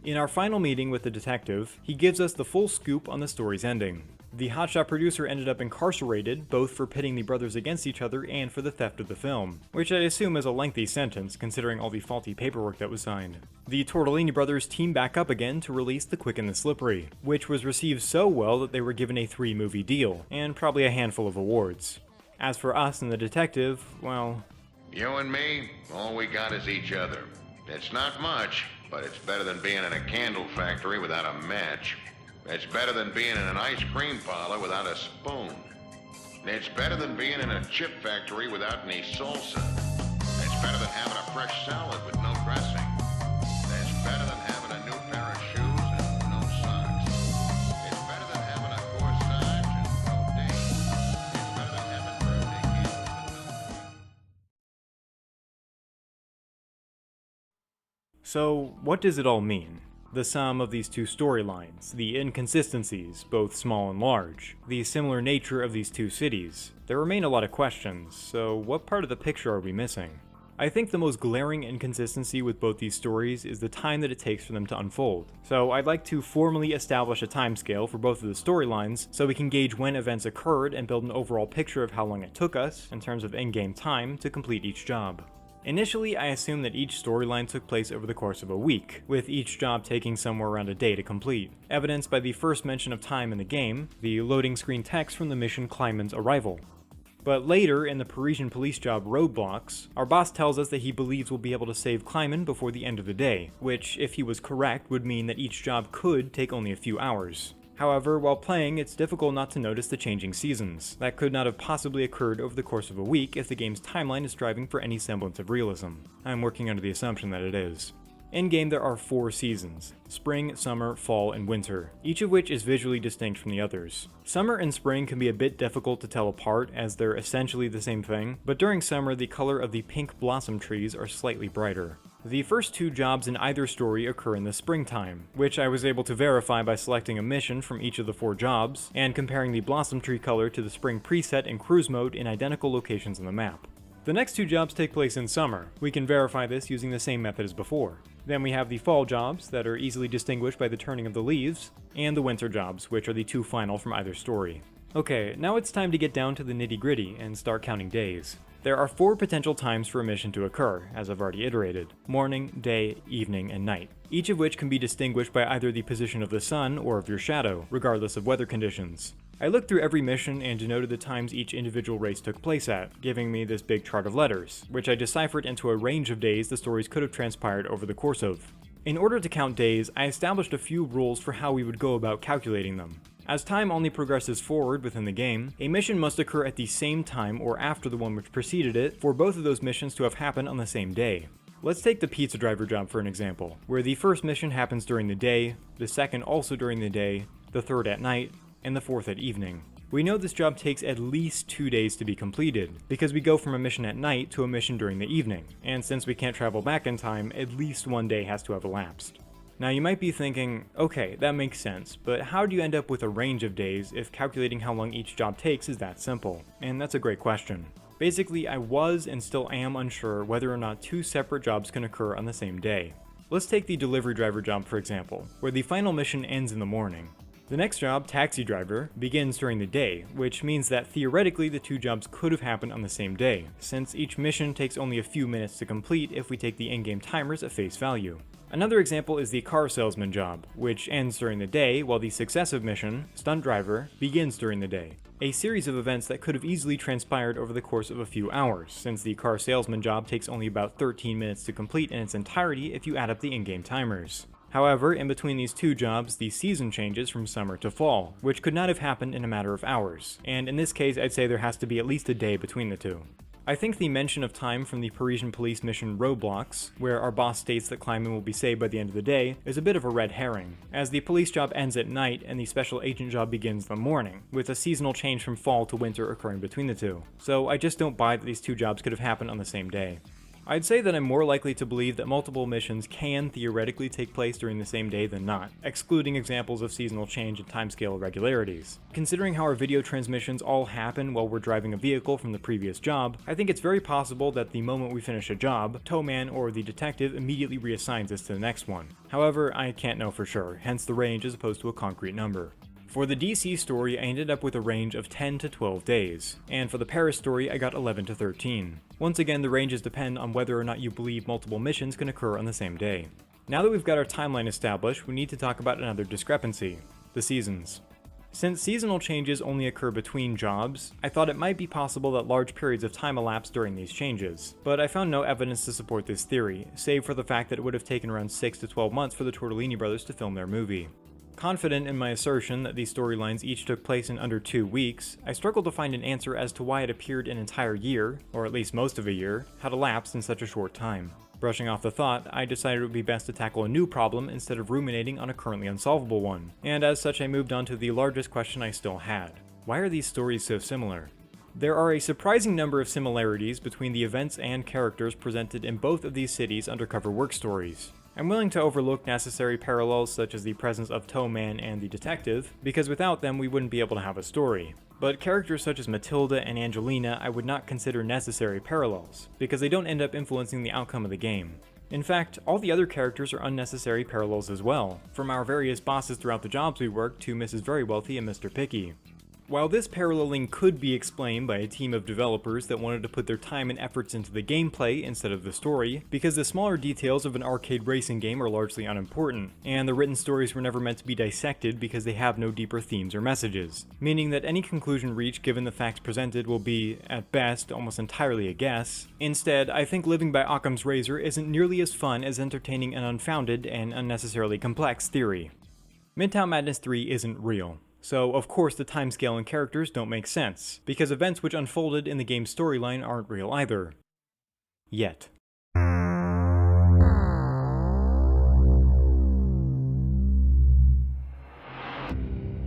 In our final meeting with the detective, he gives us the full scoop on the story's ending. The hotshot producer ended up incarcerated, both for pitting the brothers against each other and for the theft of the film, which I assume is a lengthy sentence considering all the faulty paperwork that was signed. The Tortellini brothers team back up again to release The Quick and the Slippery, which was received so well that they were given a 3-movie deal, and probably a handful of awards. As for us and the detective, well... You and me, all we got is each other. It's not much, but it's better than being in a candle factory without a match. It's better than being in an ice cream parlor without a spoon. It's better than being in a chip factory without any salsa. It's better than having a fresh salad with no dressing. It's better than having a new pair of shoes and no socks. It's better than having a corsage and no date. It's better than having birthday candles and no... So, what does it all mean? The sum of these two storylines, the inconsistencies, both small and large, the similar nature of these two cities. There remain a lot of questions, so what part of the picture are we missing? I think the most glaring inconsistency with both these stories is the time that it takes for them to unfold. So I'd like to formally establish a timescale for both of the storylines so we can gauge when events occurred and build an overall picture of how long it took us, in terms of in-game time, to complete each job. Initially, I assumed that each storyline took place over the course of a week, with each job taking somewhere around a day to complete, evidenced by the first mention of time in the game, the loading screen text from the mission Kleinman's arrival. But later, in the Parisian police job Roadblocks, our boss tells us that he believes we'll be able to save Kleinman before the end of the day, which, if he was correct, would mean that each job could take only a few hours. However, while playing, it's difficult not to notice the changing seasons. That could not have possibly occurred over the course of a week if the game's timeline is striving for any semblance of realism. I'm working under the assumption that it is. In-game there are 4 seasons: spring, summer, fall, and winter, each of which is visually distinct from the others. Summer and spring can be a bit difficult to tell apart as they're essentially the same thing, but during summer the color of the pink blossom trees are slightly brighter. The first two jobs in either story occur in the springtime, which I was able to verify by selecting a mission from each of the 4 jobs, and comparing the blossom tree color to the spring preset in cruise mode in identical locations on the map. The next 2 jobs take place in summer. We can verify this using the same method as before. Then we have the fall jobs that are easily distinguished by the turning of the leaves, and the winter jobs, which are the 2 final from either story. Okay, now it's time to get down to the nitty-gritty and start counting days. There are 4 potential times for a mission to occur, as I've already iterated: morning, day, evening, and night, each of which can be distinguished by either the position of the sun or of your shadow, regardless of weather conditions. I looked through every mission and denoted the times each individual race took place at, giving me this big chart of letters, which I deciphered into a range of days the stories could have transpired over the course of. In order to count days, I established a few rules for how we would go about calculating them. As time only progresses forward within the game, a mission must occur at the same time or after the one which preceded it for both of those missions to have happened on the same day. Let's take the pizza driver job for an example, where the first mission happens during the day, the second also during the day, the third at night, and the fourth at evening. We know this job takes at least 2 days to be completed, because we go from a mission at night to a mission during the evening, and since we can't travel back in time, at least 1 day has to have elapsed. Now you might be thinking, okay, that makes sense, but how do you end up with a range of days if calculating how long each job takes is that simple? And that's a great question. Basically, I was and still am unsure whether or not 2 separate jobs can occur on the same day. Let's take the delivery driver job for example, where the final mission ends in the morning. The next job, taxi driver, begins during the day, which means that theoretically the 2 jobs could have happened on the same day, since each mission takes only a few minutes to complete if we take the in-game timers at face value. Another example is the car salesman job, which ends during the day, while the successive mission, stunt driver, begins during the day. A series of events that could have easily transpired over the course of a few hours, since the car salesman job takes only about 13 minutes to complete in its entirety if you add up the in-game timers. However, in between these 2 jobs, the season changes from summer to fall, which could not have happened in a matter of hours, and in this case I'd say there has to be at least a day between the 2. I think the mention of time from the Parisian police mission Roadblocks, where our boss states that Kleinman will be saved by the end of the day, is a bit of a red herring, as the police job ends at night and the special agent job begins in the morning, with a seasonal change from fall to winter occurring between the 2. So I just don't buy that these 2 jobs could have happened on the same day. I'd say that I'm more likely to believe that multiple missions can theoretically take place during the same day than not, excluding examples of seasonal change and timescale irregularities. Considering how our video transmissions all happen while we're driving a vehicle from the previous job, I think it's very possible that the moment we finish a job, Towman or the detective immediately reassigns us to the next one. However, I can't know for sure, hence the range as opposed to a concrete number. For the DC story, I ended up with a range of 10 to 12 days, and for the Paris story, I got 11 to 13. Once again, the ranges depend on whether or not you believe multiple missions can occur on the same day. Now that we've got our timeline established, we need to talk about another discrepancy: the seasons. Since seasonal changes only occur between jobs, I thought it might be possible that large periods of time elapsed during these changes, but I found no evidence to support this theory, save for the fact that it would have taken around 6 to 12 months for the Tortellini brothers to film their movie. Confident in my assertion that these storylines each took place in under 2 weeks, I struggled to find an answer as to why it appeared an entire year, or at least most of a year, had elapsed in such a short time. Brushing off the thought, I decided it would be best to tackle a new problem instead of ruminating on a currently unsolvable one, and as such I moved on to the largest question I still had. Why are these stories so similar? There are a surprising number of similarities between the events and characters presented in both of these cities' undercover work stories. I'm willing to overlook necessary parallels such as the presence of Towman and the detective, because without them we wouldn't be able to have a story. But characters such as Matilda and Angelina I would not consider necessary parallels, because they don't end up influencing the outcome of the game. In fact, all the other characters are unnecessary parallels as well, from our various bosses throughout the jobs we work to Mrs. Very Wealthy and Mr. Picky. While this paralleling could be explained by a team of developers that wanted to put their time and efforts into the gameplay instead of the story, because the smaller details of an arcade racing game are largely unimportant, and the written stories were never meant to be dissected because they have no deeper themes or messages, meaning that any conclusion reached given the facts presented will be, at best, almost entirely a guess. Instead, I think living by Occam's razor isn't nearly as fun as entertaining an unfounded and unnecessarily complex theory. Midtown Madness 3 isn't real. So, of course, the timescale and characters don't make sense, because events which unfolded in the game's storyline aren't real either. Yet.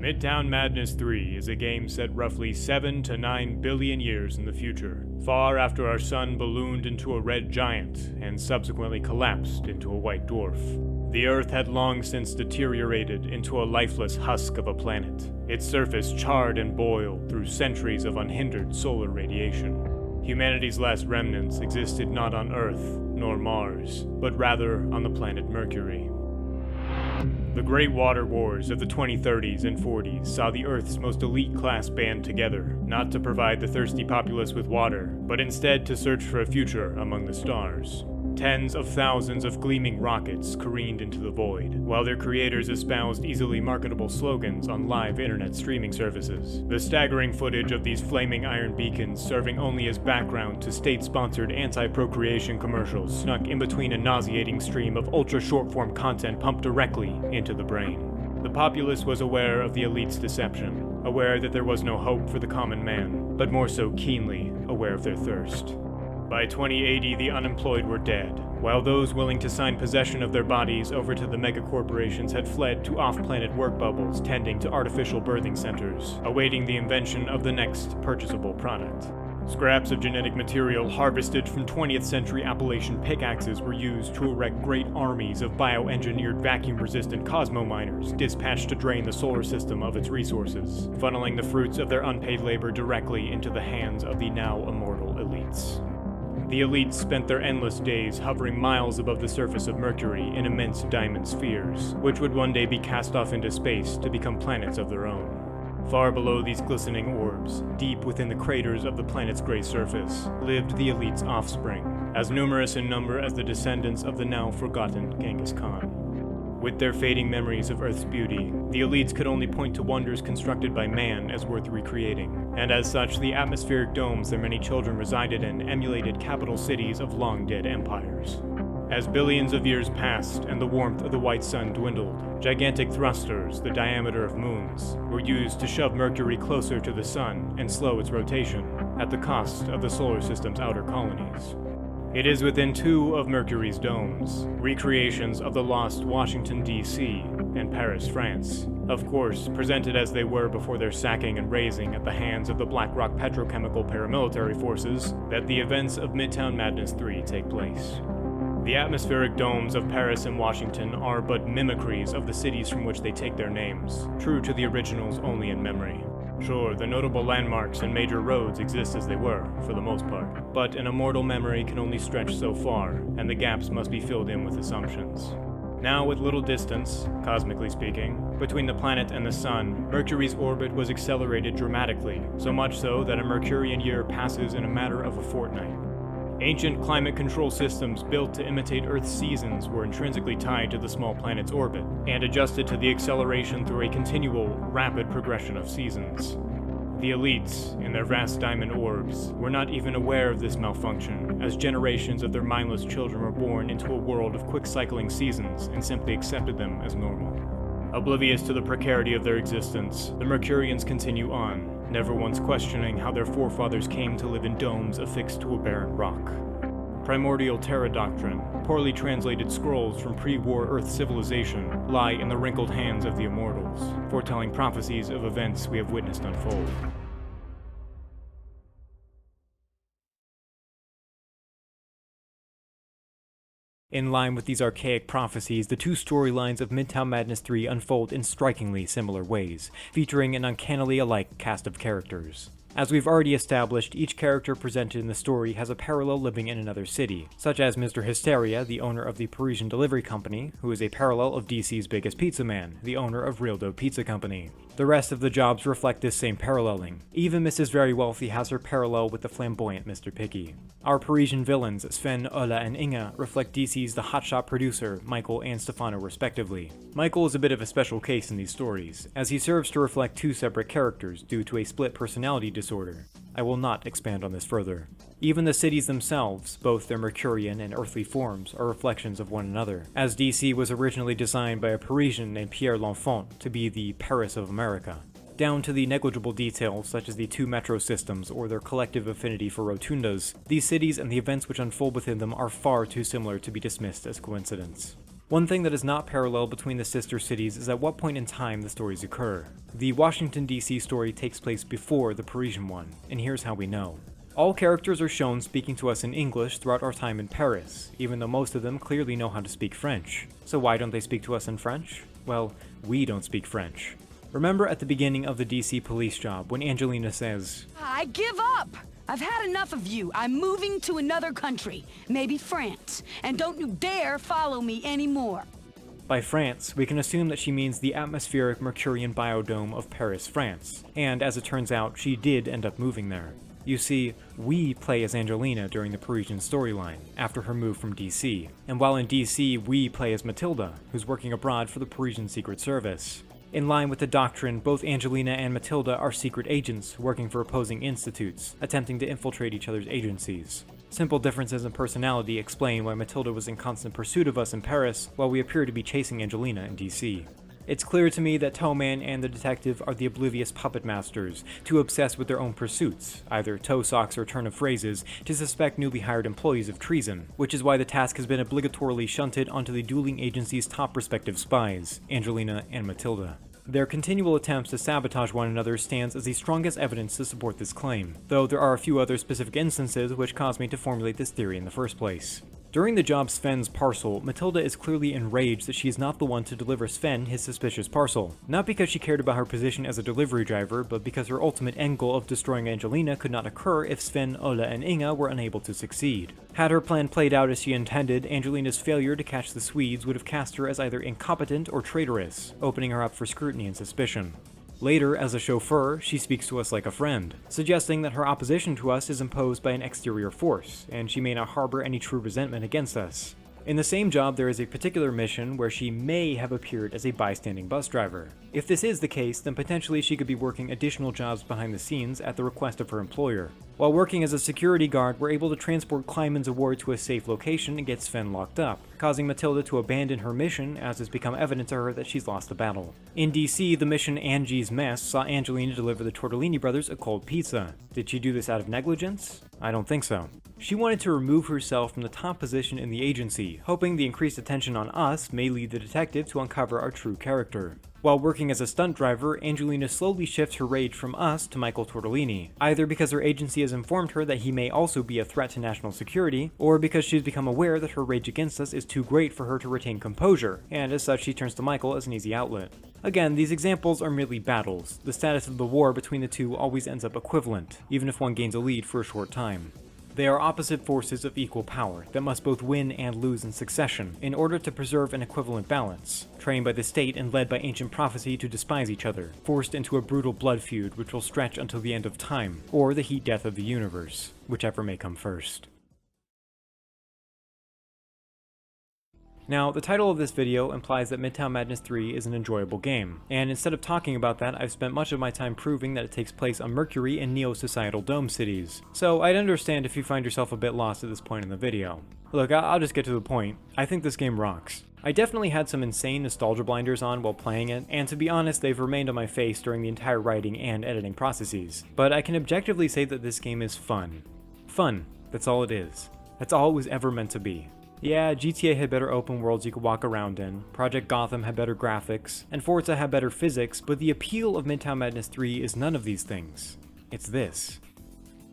Midtown Madness 3 is a game set roughly 7 to 9 billion years in the future, far after our sun ballooned into a red giant and subsequently collapsed into a white dwarf. The Earth had long since deteriorated into a lifeless husk of a planet, its surface charred and boiled through centuries of unhindered solar radiation. Humanity's last remnants existed not on Earth nor Mars, but rather on the planet Mercury. The Great Water Wars of the 2030s and 40s saw the Earth's most elite class band together, not to provide the thirsty populace with water, but instead to search for a future among the stars. Tens of thousands of gleaming rockets careened into the void, while their creators espoused easily marketable slogans on live internet streaming services. The staggering footage of these flaming iron beacons serving only as background to state-sponsored anti-procreation commercials snuck in between a nauseating stream of ultra-short-form content pumped directly into the brain. The populace was aware of the elite's deception, aware that there was no hope for the common man, but more so keenly aware of their thirst. By 2080, the unemployed were dead, while those willing to sign possession of their bodies over to the megacorporations had fled to off-planet work bubbles tending to artificial birthing centers, awaiting the invention of the next purchasable product. Scraps of genetic material harvested from 20th century Appalachian pickaxes were used to erect great armies of bioengineered vacuum-resistant cosmominers dispatched to drain the solar system of its resources, funneling the fruits of their unpaid labor directly into the hands of the now immortal elites. The elites spent their endless days hovering miles above the surface of Mercury in immense diamond spheres, which would one day be cast off into space to become planets of their own. Far below these glistening orbs, deep within the craters of the planet's gray surface, lived the elite's offspring, as numerous in number as the descendants of the now forgotten Genghis Khan. With their fading memories of Earth's beauty, the elites could only point to wonders constructed by man as worth recreating, and as such, the atmospheric domes their many children resided in emulated capital cities of long-dead empires. As billions of years passed and the warmth of the white sun dwindled, gigantic thrusters, the diameter of moons, were used to shove Mercury closer to the sun and slow its rotation, at the cost of the solar system's outer colonies. It is within 2 of Mercury's domes, recreations of the lost Washington, D.C. and Paris, France, of course, presented as they were before their sacking and razing at the hands of the BlackRock petrochemical paramilitary forces, that the events of Midtown Madness 3 take place. The atmospheric domes of Paris and Washington are but mimicries of the cities from which they take their names, true to the originals only in memory. Sure, the notable landmarks and major roads exist as they were, for the most part, but an immortal memory can only stretch so far, and the gaps must be filled in with assumptions. Now, with little distance, cosmically speaking, between the planet and the sun, Mercury's orbit was accelerated dramatically, so much so that a Mercurian year passes in a matter of a fortnight. Ancient climate control systems built to imitate Earth's seasons were intrinsically tied to the small planet's orbit, and adjusted to the acceleration through a continual, rapid progression of seasons. The elites, in their vast diamond orbs, were not even aware of this malfunction, as generations of their mindless children were born into a world of quick-cycling seasons and simply accepted them as normal. Oblivious to the precarity of their existence, the Mercurians continue on, never once questioning how their forefathers came to live in domes affixed to a barren rock. Primordial Terra doctrine, poorly translated scrolls from pre-war Earth civilization, lie in the wrinkled hands of the immortals, foretelling prophecies of events we have witnessed unfold. In line with these archaic prophecies, the 2 storylines of Midtown Madness 3 unfold in strikingly similar ways, featuring an uncannily alike cast of characters. As we've already established, each character presented in the story has a parallel living in another city, such as Mr. Hysteria, the owner of the Parisian delivery company, who is a parallel of DC's biggest pizza man, the owner of Real Dough Pizza Company. The rest of the jobs reflect this same paralleling. Even Mrs. Very Wealthy has her parallel with the flamboyant Mr. Picky. Our Parisian villains, Sven, Ola, and Inga, reflect DC's the hotshot producer, Michael and Stefano respectively. Michael is a bit of a special case in these stories, as he serves to reflect 2 separate characters due to a split personality disorder. I will not expand on this further. Even the cities themselves, both their Mercurian and earthly forms, are reflections of one another, as DC was originally designed by a Parisian named Pierre L'Enfant to be the Paris of America. Down to the negligible details such as the 2 metro systems or their collective affinity for rotundas, these cities and the events which unfold within them are far too similar to be dismissed as coincidence. One thing that is not parallel between the sister cities is at what point in time the stories occur. The Washington DC story takes place before the Parisian one, and here's how we know. All characters are shown speaking to us in English throughout our time in Paris, even though most of them clearly know how to speak French. So why don't they speak to us in French? Well, we don't speak French. Remember at the beginning of the DC police job when Angelina says, I give up! I've had enough of you. I'm moving to another country, maybe France, and don't you dare follow me anymore. By France, we can assume that she means the atmospheric Mercurian biodome of Paris, France, and as it turns out, she did end up moving there. You see, we play as Angelina during the Parisian storyline, after her move from DC, and while in DC, we play as Matilda, who's working abroad for the Parisian Secret Service. In line with the doctrine, both Angelina and Matilda are secret agents working for opposing institutes, attempting to infiltrate each other's agencies. Simple differences in personality explain why Matilda was in constant pursuit of us in Paris, while we appear to be chasing Angelina in DC. It's clear to me that Toeman and the detective are the oblivious puppet masters, too obsessed with their own pursuits, either toe socks or turn of phrases, to suspect newly hired employees of treason, which is why the task has been obligatorily shunted onto the dueling agency's top respective spies, Angelina and Matilda. Their continual attempts to sabotage one another stands as the strongest evidence to support this claim, though there are a few other specific instances which caused me to formulate this theory in the first place. During the job Sven's parcel, Matilda is clearly enraged that she is not the one to deliver Sven his suspicious parcel. Not because she cared about her position as a delivery driver, but because her ultimate end goal of destroying Angelina could not occur if Sven, Ola, and Inga were unable to succeed. Had her plan played out as she intended, Angelina's failure to catch the Swedes would have cast her as either incompetent or traitorous, opening her up for scrutiny and suspicion. Later, as a chauffeur, she speaks to us like a friend, suggesting that her opposition to us is imposed by an exterior force, and she may not harbor any true resentment against us. In the same job, there is a particular mission where she may have appeared as a bystanding bus driver. If this is the case, then potentially she could be working additional jobs behind the scenes at the request of her employer. While working as a security guard, we're able to transport Kleinman's award to a safe location and get Sven locked up, causing Matilda to abandon her mission as it's become evident to her that she's lost the battle. In DC, the mission Angie's Mess saw Angelina deliver the Tortellini brothers a cold pizza. Did she do this out of negligence? I don't think so. She wanted to remove herself from the top position in the agency, hoping the increased attention on us may lead the detective to uncover our true character. While working as a stunt driver, Angelina slowly shifts her rage from us to Michael Tortellini, either because her agency has informed her that he may also be a threat to national security, or because she's become aware that her rage against us is too great for her to retain composure, and as such she turns to Michael as an easy outlet. Again, these examples are merely battles. The status of the war between the two always ends up equivalent, even if one gains a lead for a short time. They are opposite forces of equal power that must both win and lose in succession in order to preserve an equivalent balance, trained by the state and led by ancient prophecy to despise each other, forced into a brutal blood feud which will stretch until the end of time, or the heat death of the universe, whichever may come first. Now, the title of this video implies that Midtown Madness 3 is an enjoyable game, and instead of talking about that, I've spent much of my time proving that it takes place on Mercury and neo-societal dome cities. So I'd understand if you find yourself a bit lost at this point in the video. Look, I'll just get to the point. I think this game rocks. I definitely had some insane nostalgia blinders on while playing it, and to be honest, they've remained on my face during the entire writing and editing processes. But I can objectively say that this game is fun. Fun, that's all it is. That's all it was ever meant to be. Yeah, GTA had better open worlds you could walk around in, Project Gotham had better graphics, and Forza had better physics, but the appeal of Midtown Madness 3 is none of these things. It's this.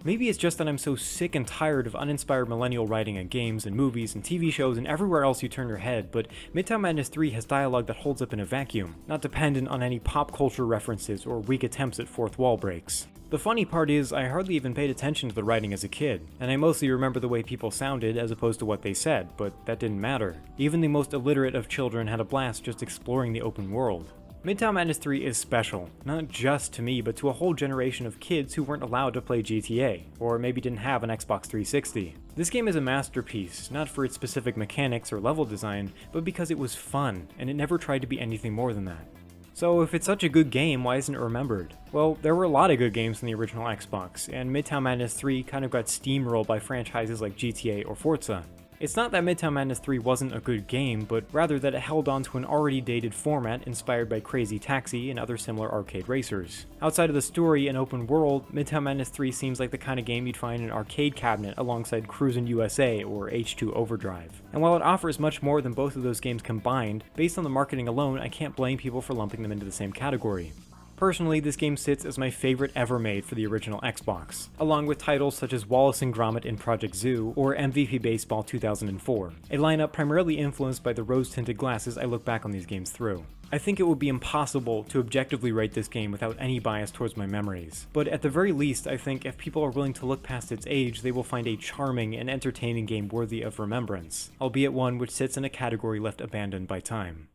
Maybe it's just that I'm so sick and tired of uninspired millennial writing in games and movies and TV shows and everywhere else you turn your head, but Midtown Madness 3 has dialogue that holds up in a vacuum, not dependent on any pop culture references or weak attempts at fourth wall breaks. The funny part is, I hardly even paid attention to the writing as a kid, and I mostly remember the way people sounded as opposed to what they said, but that didn't matter. Even the most illiterate of children had a blast just exploring the open world. Midtown Madness 3 is special, not just to me, but to a whole generation of kids who weren't allowed to play GTA, or maybe didn't have an Xbox 360. This game is a masterpiece, not for its specific mechanics or level design, but because it was fun, and it never tried to be anything more than that. So if it's such a good game, why isn't it remembered? Well, there were a lot of good games in the original Xbox, and Midtown Madness 3 kind of got steamrolled by franchises like GTA or Forza. It's not that Midtown Madness 3 wasn't a good game, but rather that it held on to an already dated format inspired by Crazy Taxi and other similar arcade racers. Outside of the story and open world, Midtown Madness 3 seems like the kind of game you'd find in an arcade cabinet alongside Cruisin' USA or H2 Overdrive. And while it offers much more than both of those games combined, based on the marketing alone, I can't blame people for lumping them into the same category. Personally, this game sits as my favorite ever made for the original Xbox, along with titles such as Wallace & Gromit in Project Zoo or MVP Baseball 2004, a lineup primarily influenced by the rose-tinted glasses I look back on these games through. I think it would be impossible to objectively rate this game without any bias towards my memories, but at the very least, I think if people are willing to look past its age, they will find a charming and entertaining game worthy of remembrance, albeit one which sits in a category left abandoned by time.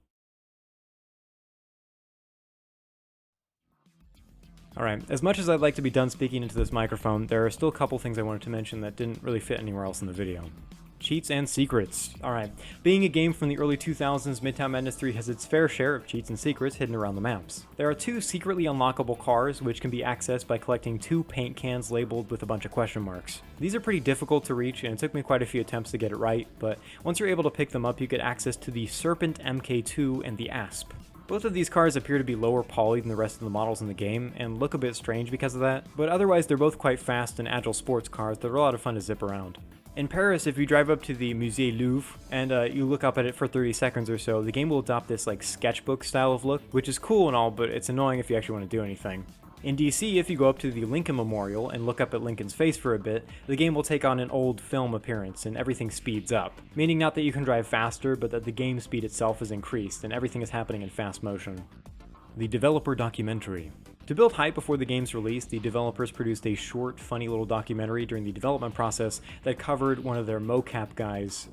Alright, as much as I'd like to be done speaking into this microphone, there are still a couple things I wanted to mention that didn't really fit anywhere else in the video. Cheats and secrets. Alright, being a game from the early 2000s, Midtown Madness 3 has its fair share of cheats and secrets hidden around the maps. There are 2 secretly unlockable cars, which can be accessed by collecting 2 paint cans labeled with a bunch of question marks. These are pretty difficult to reach, and it took me quite a few attempts to get it right, but once you're able to pick them up, you get access to the Serpent MK2 and the Asp. Both of these cars appear to be lower poly than the rest of the models in the game, and look a bit strange because of that, but otherwise they're both quite fast and agile sports cars that are a lot of fun to zip around. In Paris, if you drive up to the Musée Louvre and you look up at it for 30 seconds or so, the game will adopt this like sketchbook style of look, which is cool and all, but it's annoying if you actually want to do anything. In DC, if you go up to the Lincoln Memorial and look up at Lincoln's face for a bit, the game will take on an old film appearance and everything speeds up, meaning not that you can drive faster, but that the game speed itself is increased and everything is happening in fast motion. The developer documentary. To build hype before the game's release, the developers produced a short, funny little documentary during the development process that covered one of their mocap guys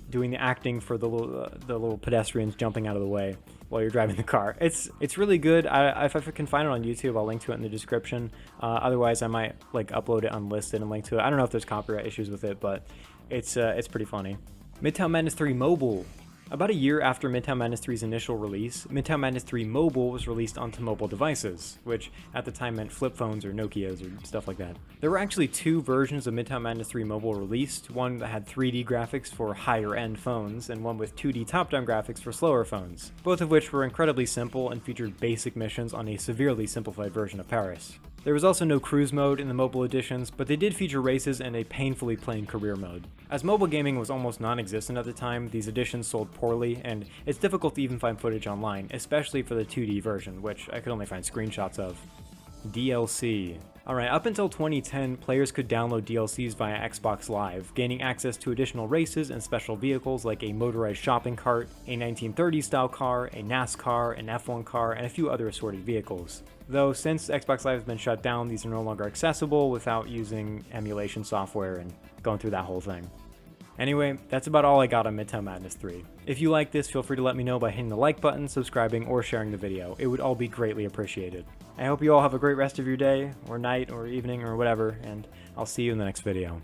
doing the acting for the little pedestrians jumping out of the way while you're driving the car. It's really good. If I can find it on YouTube, I'll link to it in the description. Otherwise, I might like upload it unlisted and link to it. I don't know if there's copyright issues with it, but it's pretty funny. Midtown Madness 3 Mobile. About a year after Midtown Madness 3's initial release, Midtown Madness 3 Mobile was released onto mobile devices, which at the time meant flip phones or Nokias or stuff like that. There were actually 2 versions of Midtown Madness 3 Mobile released, one that had 3D graphics for higher end phones, and one with 2D top-down graphics for slower phones, both of which were incredibly simple and featured basic missions on a severely simplified version of Paris. There was also no cruise mode in the mobile editions, but they did feature races and a painfully plain career mode. As mobile gaming was almost non-existent at the time, these editions sold poorly, and it's difficult to even find footage online, especially for the 2D version, which I could only find screenshots of. DLC. Alright, up until 2010, players could download DLCs via Xbox Live, gaining access to additional races and special vehicles like a motorized shopping cart, a 1930s style car, a NASCAR, an F1 car, and a few other assorted vehicles. Though since Xbox Live has been shut down, these are no longer accessible without using emulation software and going through that whole thing. Anyway, that's about all I got on Midtown Madness 3. If you like this, feel free to let me know by hitting the like button, subscribing, or sharing the video. It would all be greatly appreciated. I hope you all have a great rest of your day, or night, or evening, or whatever, and I'll see you in the next video.